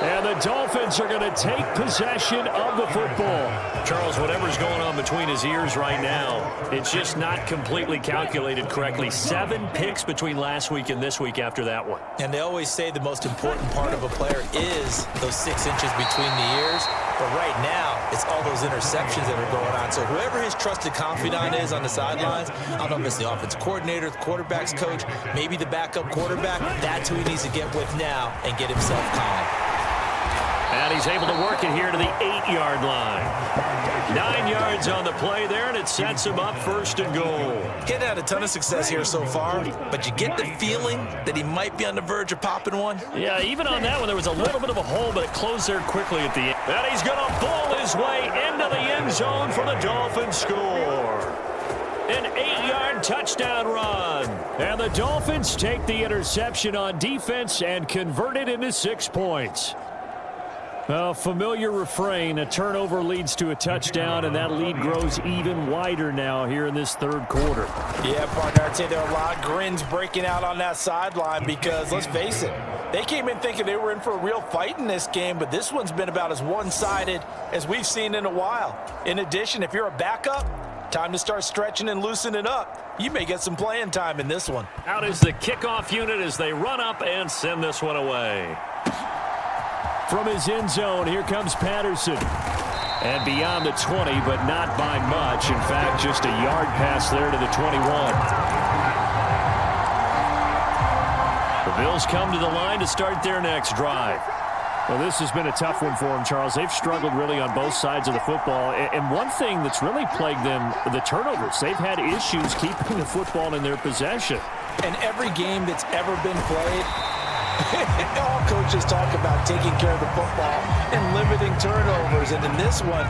And the Dolphins are going to take possession of the football. Charles, whatever's going on between his ears right now, it's just not completely calculated correctly. 7 picks between last week and this week after that one. And they always say the most important part of a player is those 6 inches between the ears. But right now, it's all those interceptions that are going on. So whoever his trusted confidant is on the sidelines, I don't know if it's the offensive coordinator, the quarterback's coach, maybe the backup quarterback, that's who he needs to get with now and get himself calm. And he's able to work it here to the 8-yard line. 9 yards on the play there, and it sets him up 1st and goal. He's had a ton of success here so far, but you get the feeling that he might be on the verge of popping one. Yeah, even on that one, there was a little bit of a hole, but it closed there quickly at the end. And he's going to ball his way into the end zone for the Dolphins score. An 8-yard touchdown run. And the Dolphins take the interception on defense and convert it into 6 points. A familiar refrain, a turnover leads to a touchdown, and that lead grows even wider now here in this 3rd quarter. Yeah, partner, I'd say there are a lot of grins breaking out on that sideline because, let's face it, they came in thinking they were in for a real fight in this game, but this one's been about as one-sided as we've seen in a while. In addition, if you're a backup, time to start stretching and loosening up. You may get some playing time in this one. Out is the kickoff unit as they run up and send this one away. From his end zone, here comes Patterson. And beyond the 20, but not by much. In fact, just a yard pass there to the 21. The Bills come to the line to start their next drive. Well, this has been a tough one for them, Charles. They've struggled really on both sides of the football. And one thing that's really plagued them, the turnovers. They've had issues keeping the football in their possession. And every game that's ever been played, all coaches talk about taking care of the football and limiting turnovers. And in this one,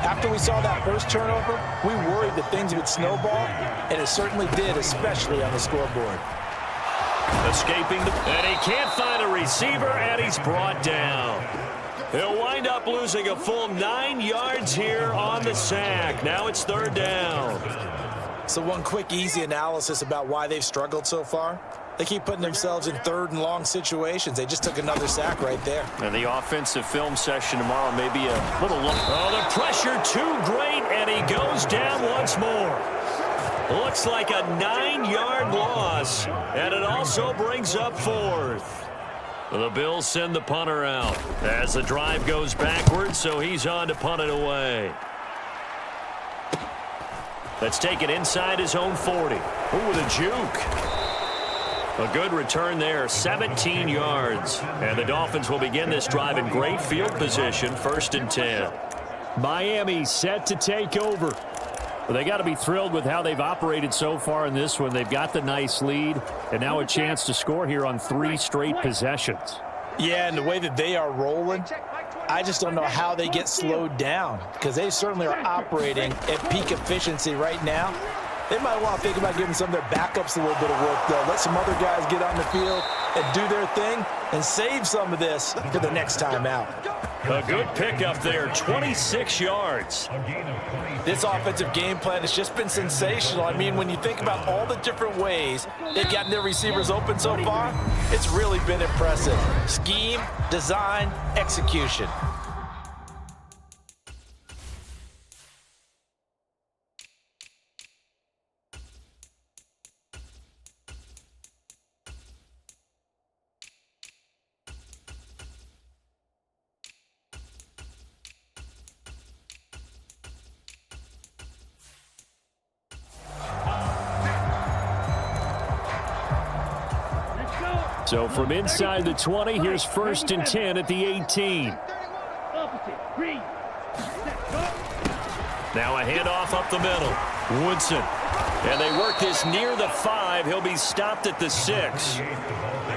after we saw that first turnover, we worried that things would snowball, and it certainly did, especially on the scoreboard. Escaping, and he can't find a receiver, and he's brought down. He'll wind up losing a full 9 yards here on the sack. Now it's 3rd down. So one quick, easy analysis about why they've struggled so far. They keep putting themselves in 3rd and long situations. They just took another sack right there. And the offensive film session tomorrow may be a little long. Oh, the pressure too great, and he goes down once more. Looks like a 9-yard loss, and it also brings up 4th. The Bills send the punter out as the drive goes backwards, so he's on to punt it away. Let's take it inside his own 40. Ooh, with a juke. A good return there, 17 yards. And the Dolphins will begin this drive in great field position, 1st and 10. Miami set to take over. Well, they got to be thrilled with how they've operated so far in this one. They've got the nice lead, and now a chance to score here on 3 straight possessions. Yeah, and the way that they are rolling, I just don't know how they get slowed down because they certainly are operating at peak efficiency right now. They might want to think about giving some of their backups a little bit of work, though. Let some other guys get on the field and do their thing and save some of this for the next time out. A good pickup there, 26 yards. This offensive game plan has just been sensational. I mean, when you think about all the different ways they've gotten their receivers open so far, it's really been impressive. Scheme, design, execution. So from inside the 20, here's 1st and 10 at the 18. Now a handoff up the middle. Woodson. And they work this near the 5. He'll be stopped at the 6.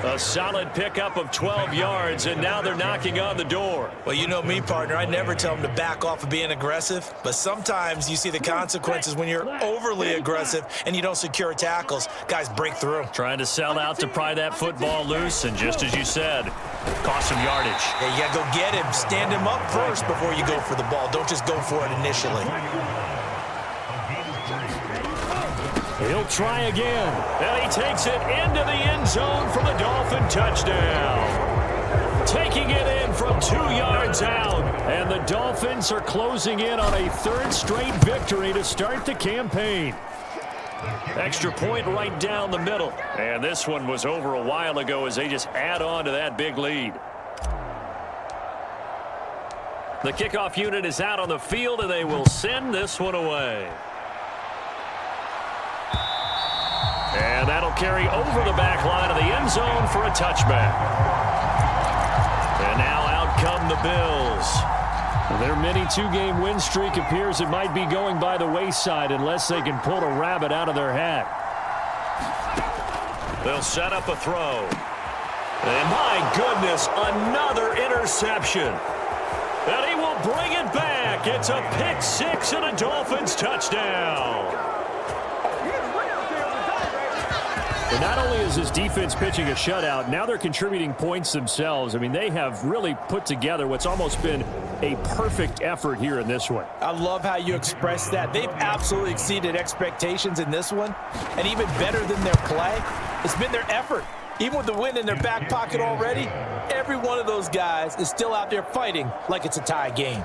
A solid pickup of 12 yards, and now they're knocking on the door. Well, you know me, partner. I never tell them to back off of being aggressive, but sometimes you see the consequences when you're overly aggressive and you don't secure tackles. Guys break through. Trying to sell out to pry that football loose, and just as you said, cost some yardage. Yeah, you got to go get him. Stand him up first before you go for the ball. Don't just go for it initially. He'll try again. And he takes it into the end zone for the Dolphin touchdown. Taking it in from 2 yards out. And the Dolphins are closing in on a 3rd straight victory to start the campaign. Extra point right down the middle. And this one was over a while ago as they just add on to that big lead. The kickoff unit is out on the field, and they will send this one away. And that'll carry over the back line of the end zone for a touchback. And now out come the Bills. Their mini two-game win streak appears it might be going by the wayside unless they can pull a rabbit out of their hat. They'll set up a throw. And my goodness, another interception. And he will bring it back. It's a pick six and a Dolphins touchdown. And not only is this defense pitching a shutout, now they're contributing points themselves. I mean, they have really put together what's almost been a perfect effort here in this one. I love how you express that. They've absolutely exceeded expectations in this one, and even better than their play, it's been their effort. Even with the win in their back pocket already, every one of those guys is still out there fighting like it's a tie game.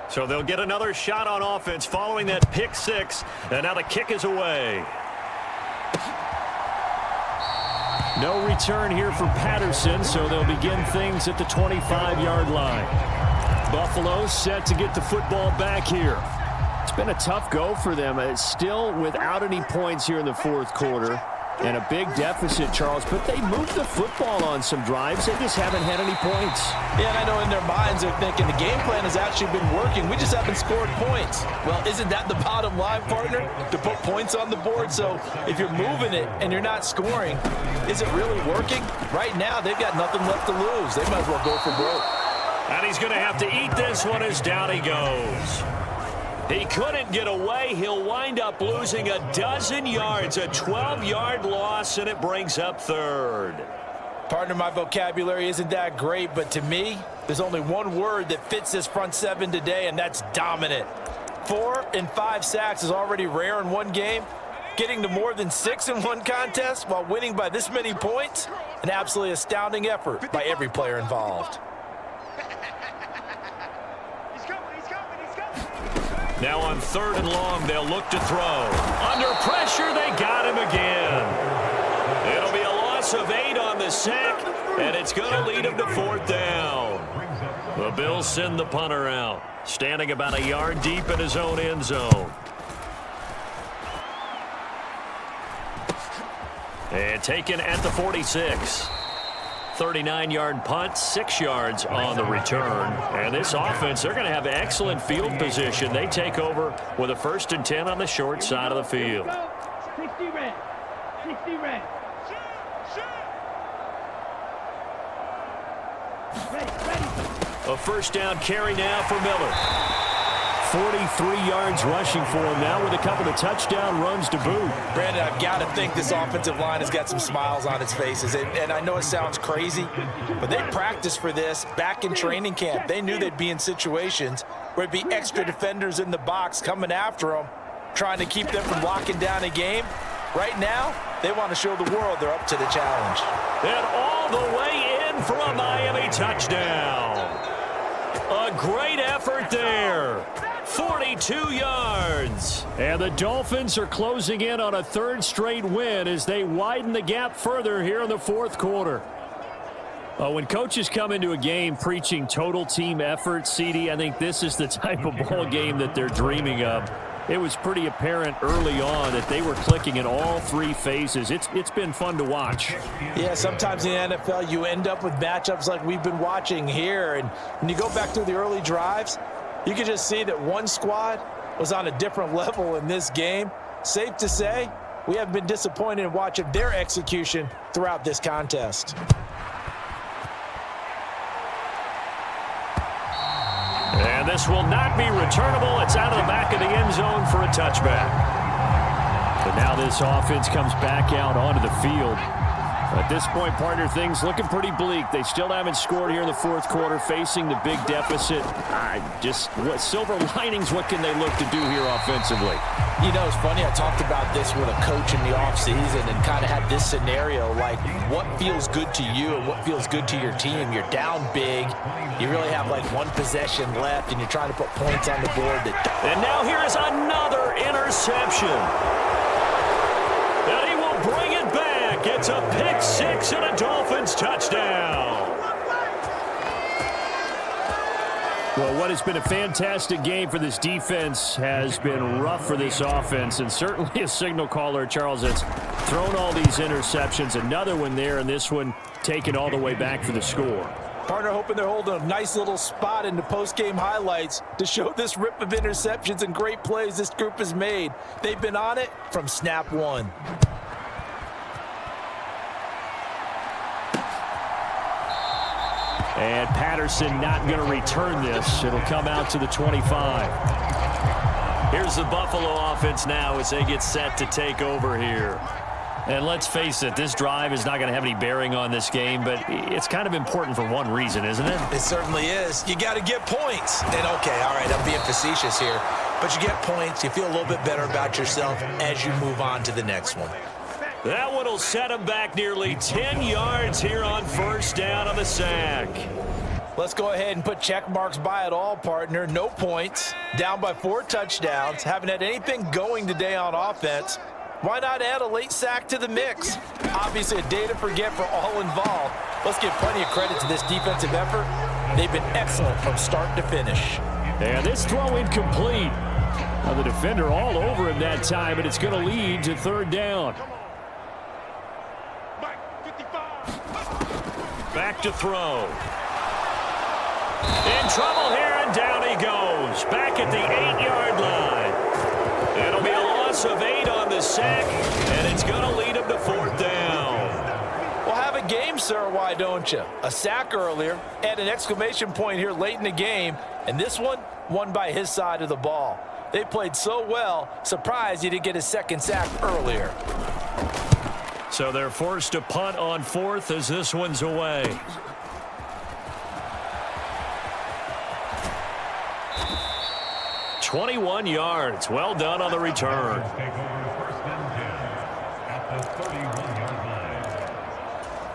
So they'll get another shot on offense following that pick six, and now the kick is away. No return here for Patterson, so they'll begin things at the 25-yard line. Buffalo set to get the football back here. It's been a tough go for them. It's still without any points here in the fourth quarter. And a big deficit, Charles, but they moved the football on some drives. They just haven't had any points. Yeah, and I know in their minds they're thinking the game plan has actually been working. We just haven't scored points. Well, isn't that the bottom line, partner? To put points on the board? So if you're moving it and you're not scoring, is it really working? Right now, they've got nothing left to lose. They might as well go for broke. And he's going to have to eat this one as down he goes. He couldn't get away. He'll wind up losing a dozen yards, a 12-yard loss, and it brings up third. Partner, my vocabulary isn't that great, but to me, there's only one word that fits this front seven today, and that's dominant. 4 and 5 sacks is already rare in one game. Getting to more than 6 in one contest while winning by this many points, an absolutely astounding effort by every player involved. Now on 3rd and long, they'll look to throw. Under pressure, they got him again. It'll be a loss of 8 on the sack, and it's going to lead him to 4th down. The Bills send the punter out, standing about a yard deep in his own end zone. And taken at the 46. 39-yard punt, 6 yards on the return. And this offense, they're going to have excellent field position. They take over with a 1st and 10 on the short side of the field. 60 red. 60 red. Ready. A 1st down carry now for Miller. 43 yards rushing for him now with a couple of touchdown runs to boot. Brandon, I've got to think this offensive line has got some smiles on its faces. And I know it sounds crazy, but they practiced for this back in training camp. They knew they'd be in situations where it'd be extra defenders in the box coming after them, trying to keep them from locking down a game. Right now, they want to show the world they're up to the challenge. And all the way in for a Miami touchdown. A great effort there. 42 yards. And the Dolphins are closing in on a 3rd straight win as they widen the gap further here in the 4th quarter. When coaches come into a game preaching total team effort, CD, I think this is the type of ball game that they're dreaming of. It was pretty apparent early on that they were clicking in all 3 phases. It's been fun to watch. Yeah, sometimes in the NFL you end up with matchups like we've been watching here. And when you go back through the early drives, you can just see that one squad was on a different level in this game. Safe to say, we have been disappointed in watching their execution throughout this contest. And this will not be returnable. It's out of the back of the end zone for a touchback. But now this offense comes back out onto the field. At this point, partner, things looking pretty bleak. They still haven't scored here in the 4th quarter, facing the big deficit. What silver linings, what can they look to do here offensively? You know, it's funny, I talked about this with a coach in the offseason and kind of had this scenario, like what feels good to you and what feels good to your team. You're down big. You really have like one possession left, and you're trying to put points on the board. And now here is another interception. And he will bring it back. It's a pick 6 and a Dolphins touchdown. Well, what has been a fantastic game for this defense has been rough for this offense, and certainly a signal caller, Charles, that's thrown all these interceptions. Another one there, and this one take it all the way back for the score. Partner hoping they're holding a nice little spot in the post-game highlights to show this rip of interceptions and great plays this group has made. They've been on it from snap one. And Patterson not going to return this. It'll come out to the 25. Here's the Buffalo offense now as they get set to take over here. And let's face it, this drive is not going to have any bearing on this game, but it's kind of important for one reason, isn't it? It certainly is. You got to get points. And okay, all right, I'm being facetious here, but you get points, you feel a little bit better about yourself as you move on to the next one. That one will set him back nearly 10 yards here on first down on the sack. Let's go ahead and put check marks by it all, partner. No points, down by 4 touchdowns, haven't had anything going today on offense. Why not add a late sack to the mix? Obviously a day to forget for all involved. Let's give plenty of credit to this defensive effort. They've been excellent from start to finish. And this throw incomplete. Now the defender all over him that time, but it's going to lead to third down. Back to throw. In trouble here, and down he goes. Back at the 8-yard line. It'll be a loss of 8 on the sack, and it's going to lead him to fourth down. Well, have a game, sir, why don't you? A sack earlier, and an exclamation point here late in the game, and this one won by his side of the ball. They played so well, surprised he didn't get his second sack earlier. So they're forced to punt on fourth as this one's away. "21 yards. Well done on the return.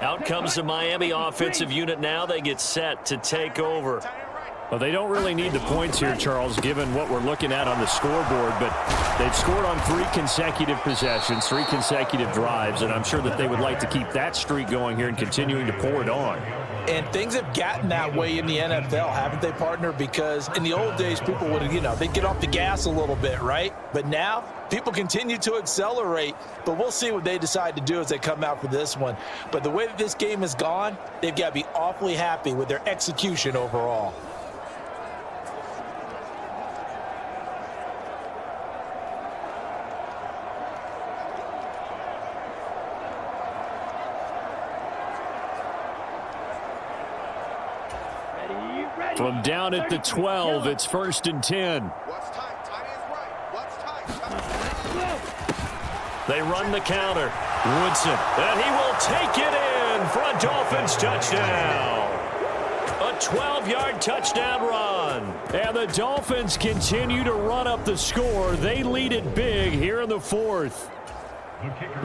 Out comes the Miami offensive unit now. They get set to take over. Well, they don't really need the points here, Charles, given what we're looking at on the scoreboard, but they've scored on 3 consecutive possessions, 3 consecutive drives, and I'm sure that they would like to keep that streak going here and continuing to pour it on. And things have gotten that way in the NFL, haven't they, partner? Because in the old days, people would, they'd get off the gas a little bit, right? But now, people continue to accelerate. But we'll see what they decide to do as they come out for this one. But the way that this game has gone, they've got to be awfully happy with their execution overall. From down at the 12, it's 1st and 10. What's tight? Tight is right. What's tight? They run the counter. Woodson, and he will take it in for a Dolphins touchdown. A 12-yard touchdown run. And the Dolphins continue to run up the score. They lead it big here in the 4th.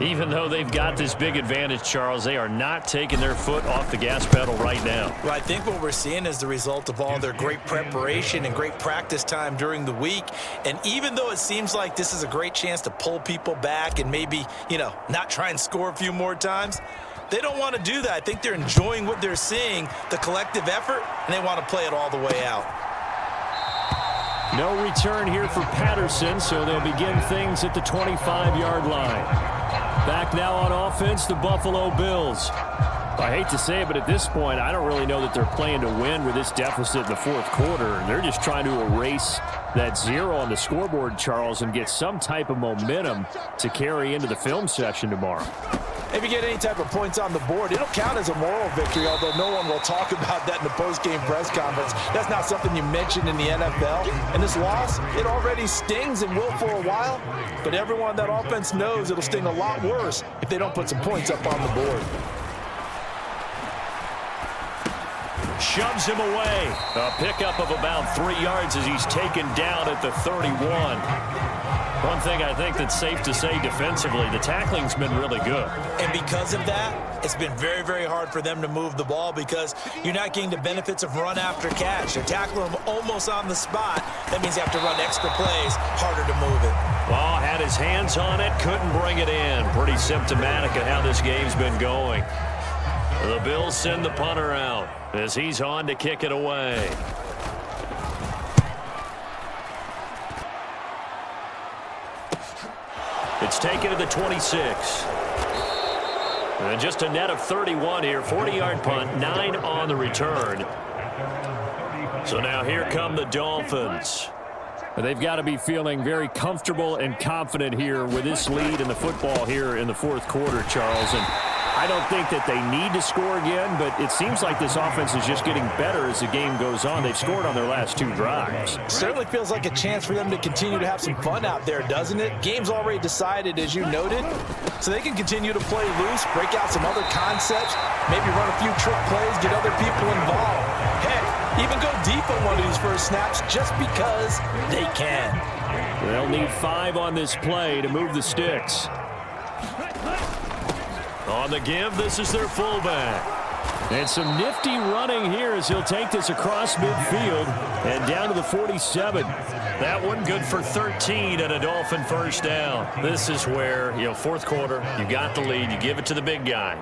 Even though they've got this big advantage, Charles, they are not taking their foot off the gas pedal right now. Well, I think what we're seeing is the result of all their great preparation and great practice time during the week. And even though it seems like this is a great chance to pull people back and maybe, not try and score a few more times, they don't want to do that. I think they're enjoying what they're seeing, the collective effort, and they want to play it all the way out. No return here for Patterson, so they'll begin things at the 25-yard line. Back now on offense, the Buffalo Bills. I hate to say it, but at this point, I don't really know that they're playing to win with this deficit in the 4th quarter. They're just trying to erase that 0 on the scoreboard, Charles, and get some type of momentum to carry into the film session tomorrow. If you get any type of points on the board, it'll count as a moral victory, although no one will talk about that in the post-game press conference. That's not something you mentioned in the NFL. And this loss, it already stings and will for a while, but everyone on that offense knows it'll sting a lot worse if they don't put some points up on the board. Shoves him away. A pickup of about 3 yards as he's taken down at the 31. One thing I think that's safe to say defensively, the tackling's been really good. And because of that, it's been very, very hard for them to move the ball because you're not getting the benefits of run after catch. They're tackling them almost on the spot. That means you have to run extra plays, harder to move it. Well, had his hands on it, couldn't bring it in. Pretty symptomatic of how this game's been going. The Bills send the punter out as he's on to kick it away. It's taken to the 26. And just a net of 31 here. 40-yard punt, 9 on the return. So now here come the Dolphins. They've got to be feeling very comfortable and confident here with this lead in the football here in the fourth quarter, Charles. And I don't think that they need to score again, but it seems like this offense is just getting better as the game goes on. They've scored on their last 2 drives. Certainly feels like a chance for them to continue to have some fun out there, doesn't it? Game's already decided, as you noted, so they can continue to play loose, break out some other concepts, maybe run a few trick plays, get other people involved. Heck, even go deep on one of these first snaps just because they can. They'll need 5 on this play to move the sticks. On the give, this is their fullback. And some nifty running here as he'll take this across midfield and down to the 47. That one good for 13 and a Dolphin first down. This is where, fourth quarter, you got the lead, you give it to the big guy.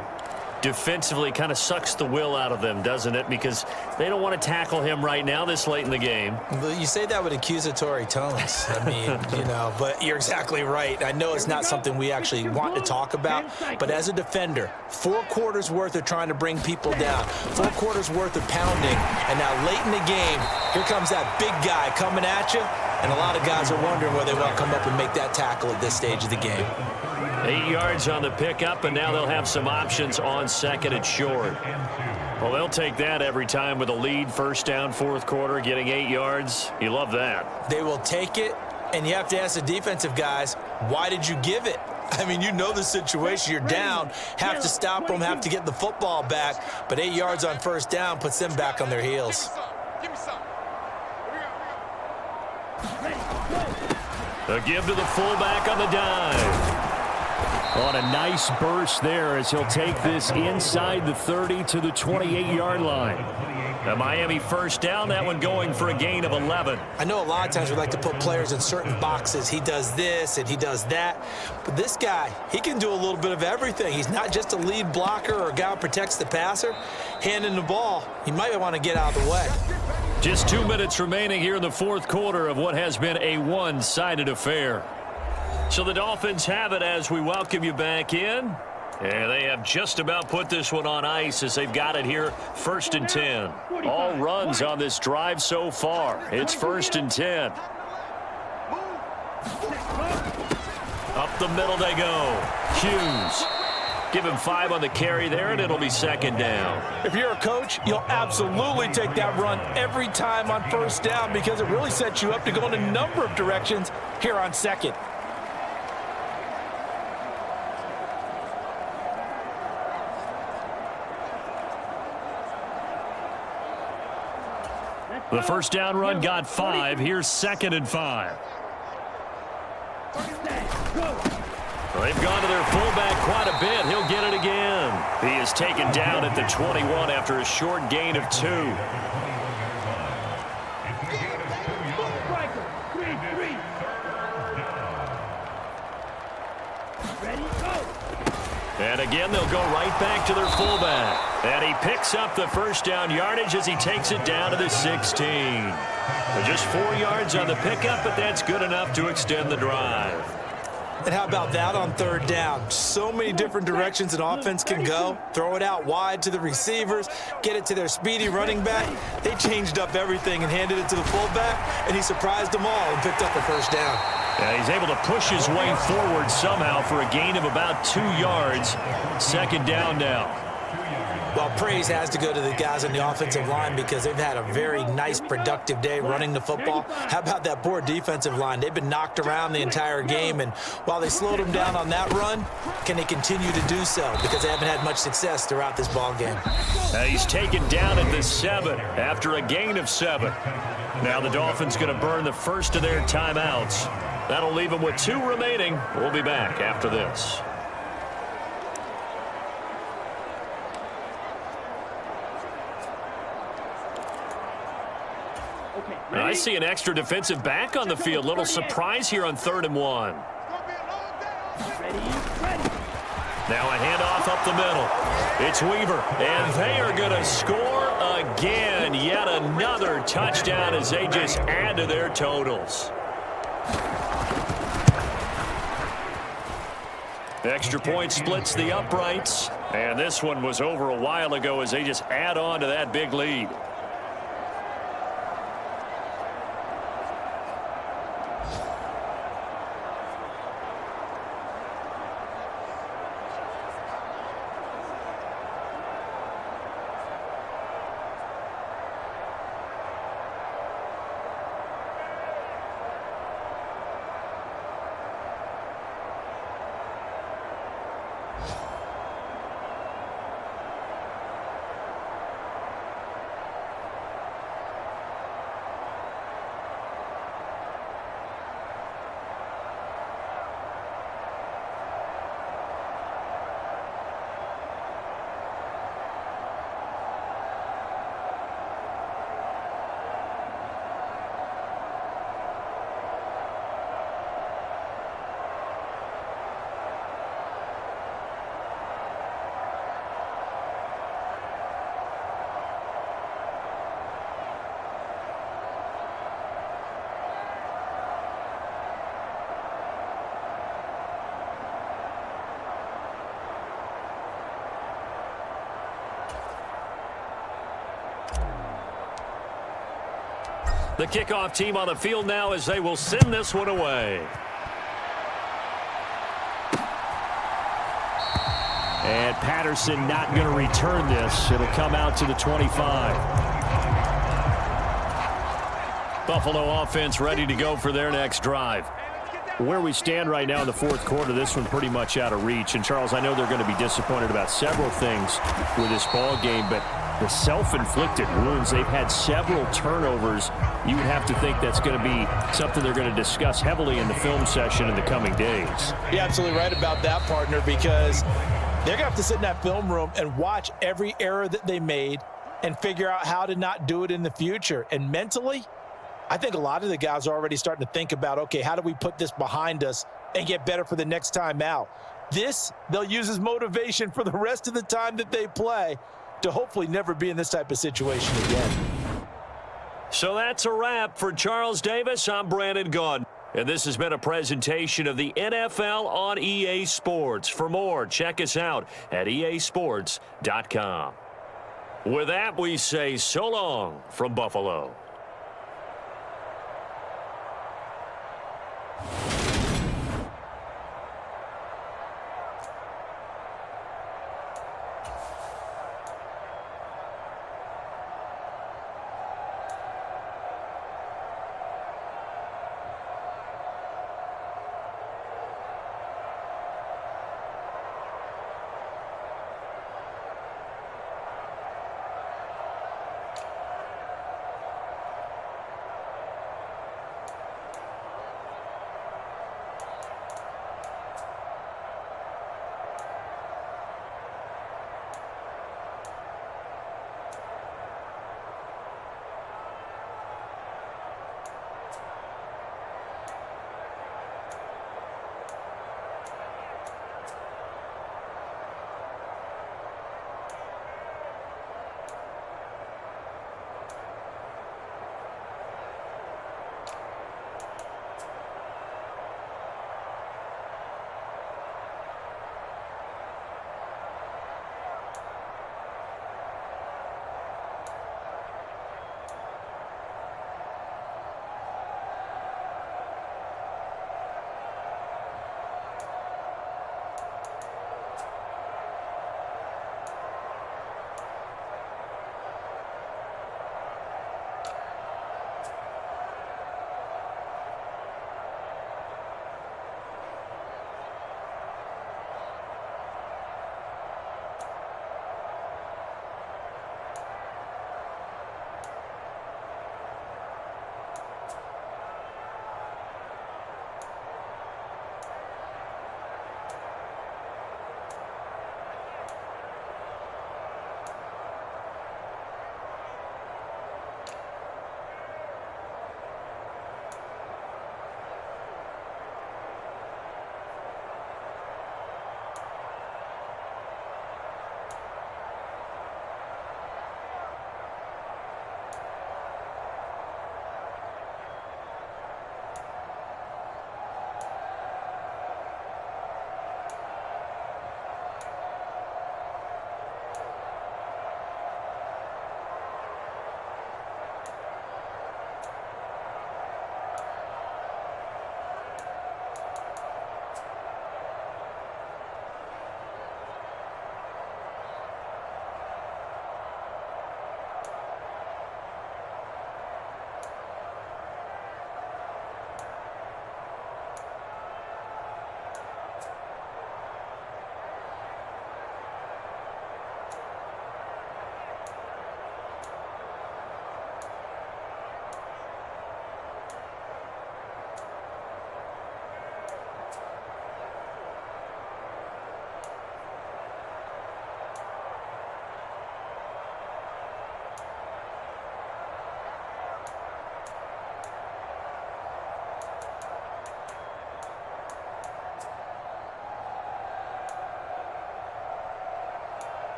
Defensively kind of sucks the will out of them, doesn't it? Because they don't want to tackle him right now this late in the game. Well, you say that with accusatory tones. I mean, but you're exactly right. I know it's not something we actually want to talk about, but as a defender, 4 quarters worth of trying to bring people down, 4 quarters worth of pounding, and now late in the game, here comes that big guy coming at you, and a lot of guys are wondering whether they want to come up and make that tackle at this stage of the game. 8 yards on the pickup, and now they'll have some options on second and short. Well, they'll take that every time with a lead, first down, fourth quarter, getting 8 yards. You love that. They will take it, and you have to ask the defensive guys, why did you give it? I mean, you know the situation. You're down, have to stop them, have to get the football back, but 8 yards on first down puts them back on their heels. Give me some. A give to the fullback on the dive. On a nice burst there as he'll take this inside the 30 to the 28-yard line. The Miami first down, that one going for a gain of 11. I know a lot of times we like to put players in certain boxes. He does this and he does that. But this guy, he can do a little bit of everything. He's not just a lead blocker or a guy who protects the passer. Handing the ball, he might want to get out of the way. Just 2 minutes remaining here in the fourth quarter of what has been a one-sided affair. So the Dolphins have it as we welcome you back in. And they have just about put this one on ice as they've got it here, 1st and 10. All runs on this drive so far. It's 1st and 10. Up the middle they go. Hughes. Give him 5 on the carry there, and it'll be 2nd down. If you're a coach, you'll absolutely take that run every time on first down because it really sets you up to go in a number of directions here on second. The first down run got 5. Here's 2nd and 5. They've gone to their fullback quite a bit. He'll get it again. He is taken down at the 21 after a short gain of 2. And again, they'll go right back to their fullback. And he picks up the first down yardage as he takes it down to the 16. Just 4 yards on the pickup, but that's good enough to extend the drive. And how about that on 3rd down? So many different directions an offense can go. Throw it out wide to the receivers, get it to their speedy running back. They changed up everything and handed it to the fullback, and he surprised them all and picked up the first down. Yeah, he's able to push his way forward somehow for a gain of about 2 yards. 2nd down now. Well, praise has to go to the guys on the offensive line because they've had a very nice, productive day running the football. How about that poor defensive line? They've been knocked around the entire game, and while they slowed them down on that run, can they continue to do so? Because they haven't had much success throughout this ball game. He's taken down at the 7 after a gain of 7. Now the Dolphins going to burn the first of their timeouts. That'll leave them with 2 remaining. We'll be back after this. I see an extra defensive back on the field. Little surprise here on 3rd and 1. Now a handoff up the middle. It's Weaver, and they are going to score again. Yet another touchdown as they just add to their totals. The extra point splits the uprights. And this one was over a while ago as they just add on to that big lead. The kickoff team on the field now as they will send this one away. And Patterson not going to return this. It'll come out to the 25. Buffalo offense ready to go for their next drive. Where we stand right now in the fourth quarter, this one pretty much out of reach. And, Charles, I know they're going to be disappointed about several things with this ball game, but the self-inflicted wounds, they've had several turnovers. You would have to think that's going to be something they're going to discuss heavily in the film session in the coming days. You're absolutely right about that, partner, because they're going to have to sit in that film room and watch every error that they made and figure out how to not do it in the future. And mentally, I think a lot of the guys are already starting to think about, okay, how do we put this behind us and get better for the next time out? This, they'll use as motivation for the rest of the time that they play to hopefully never be in this type of situation again. So that's a wrap for Charles Davis. I'm Brandon Gaudin. And this has been a presentation of the NFL on EA Sports. For more, check us out at easports.com. With that, we say so long from Buffalo.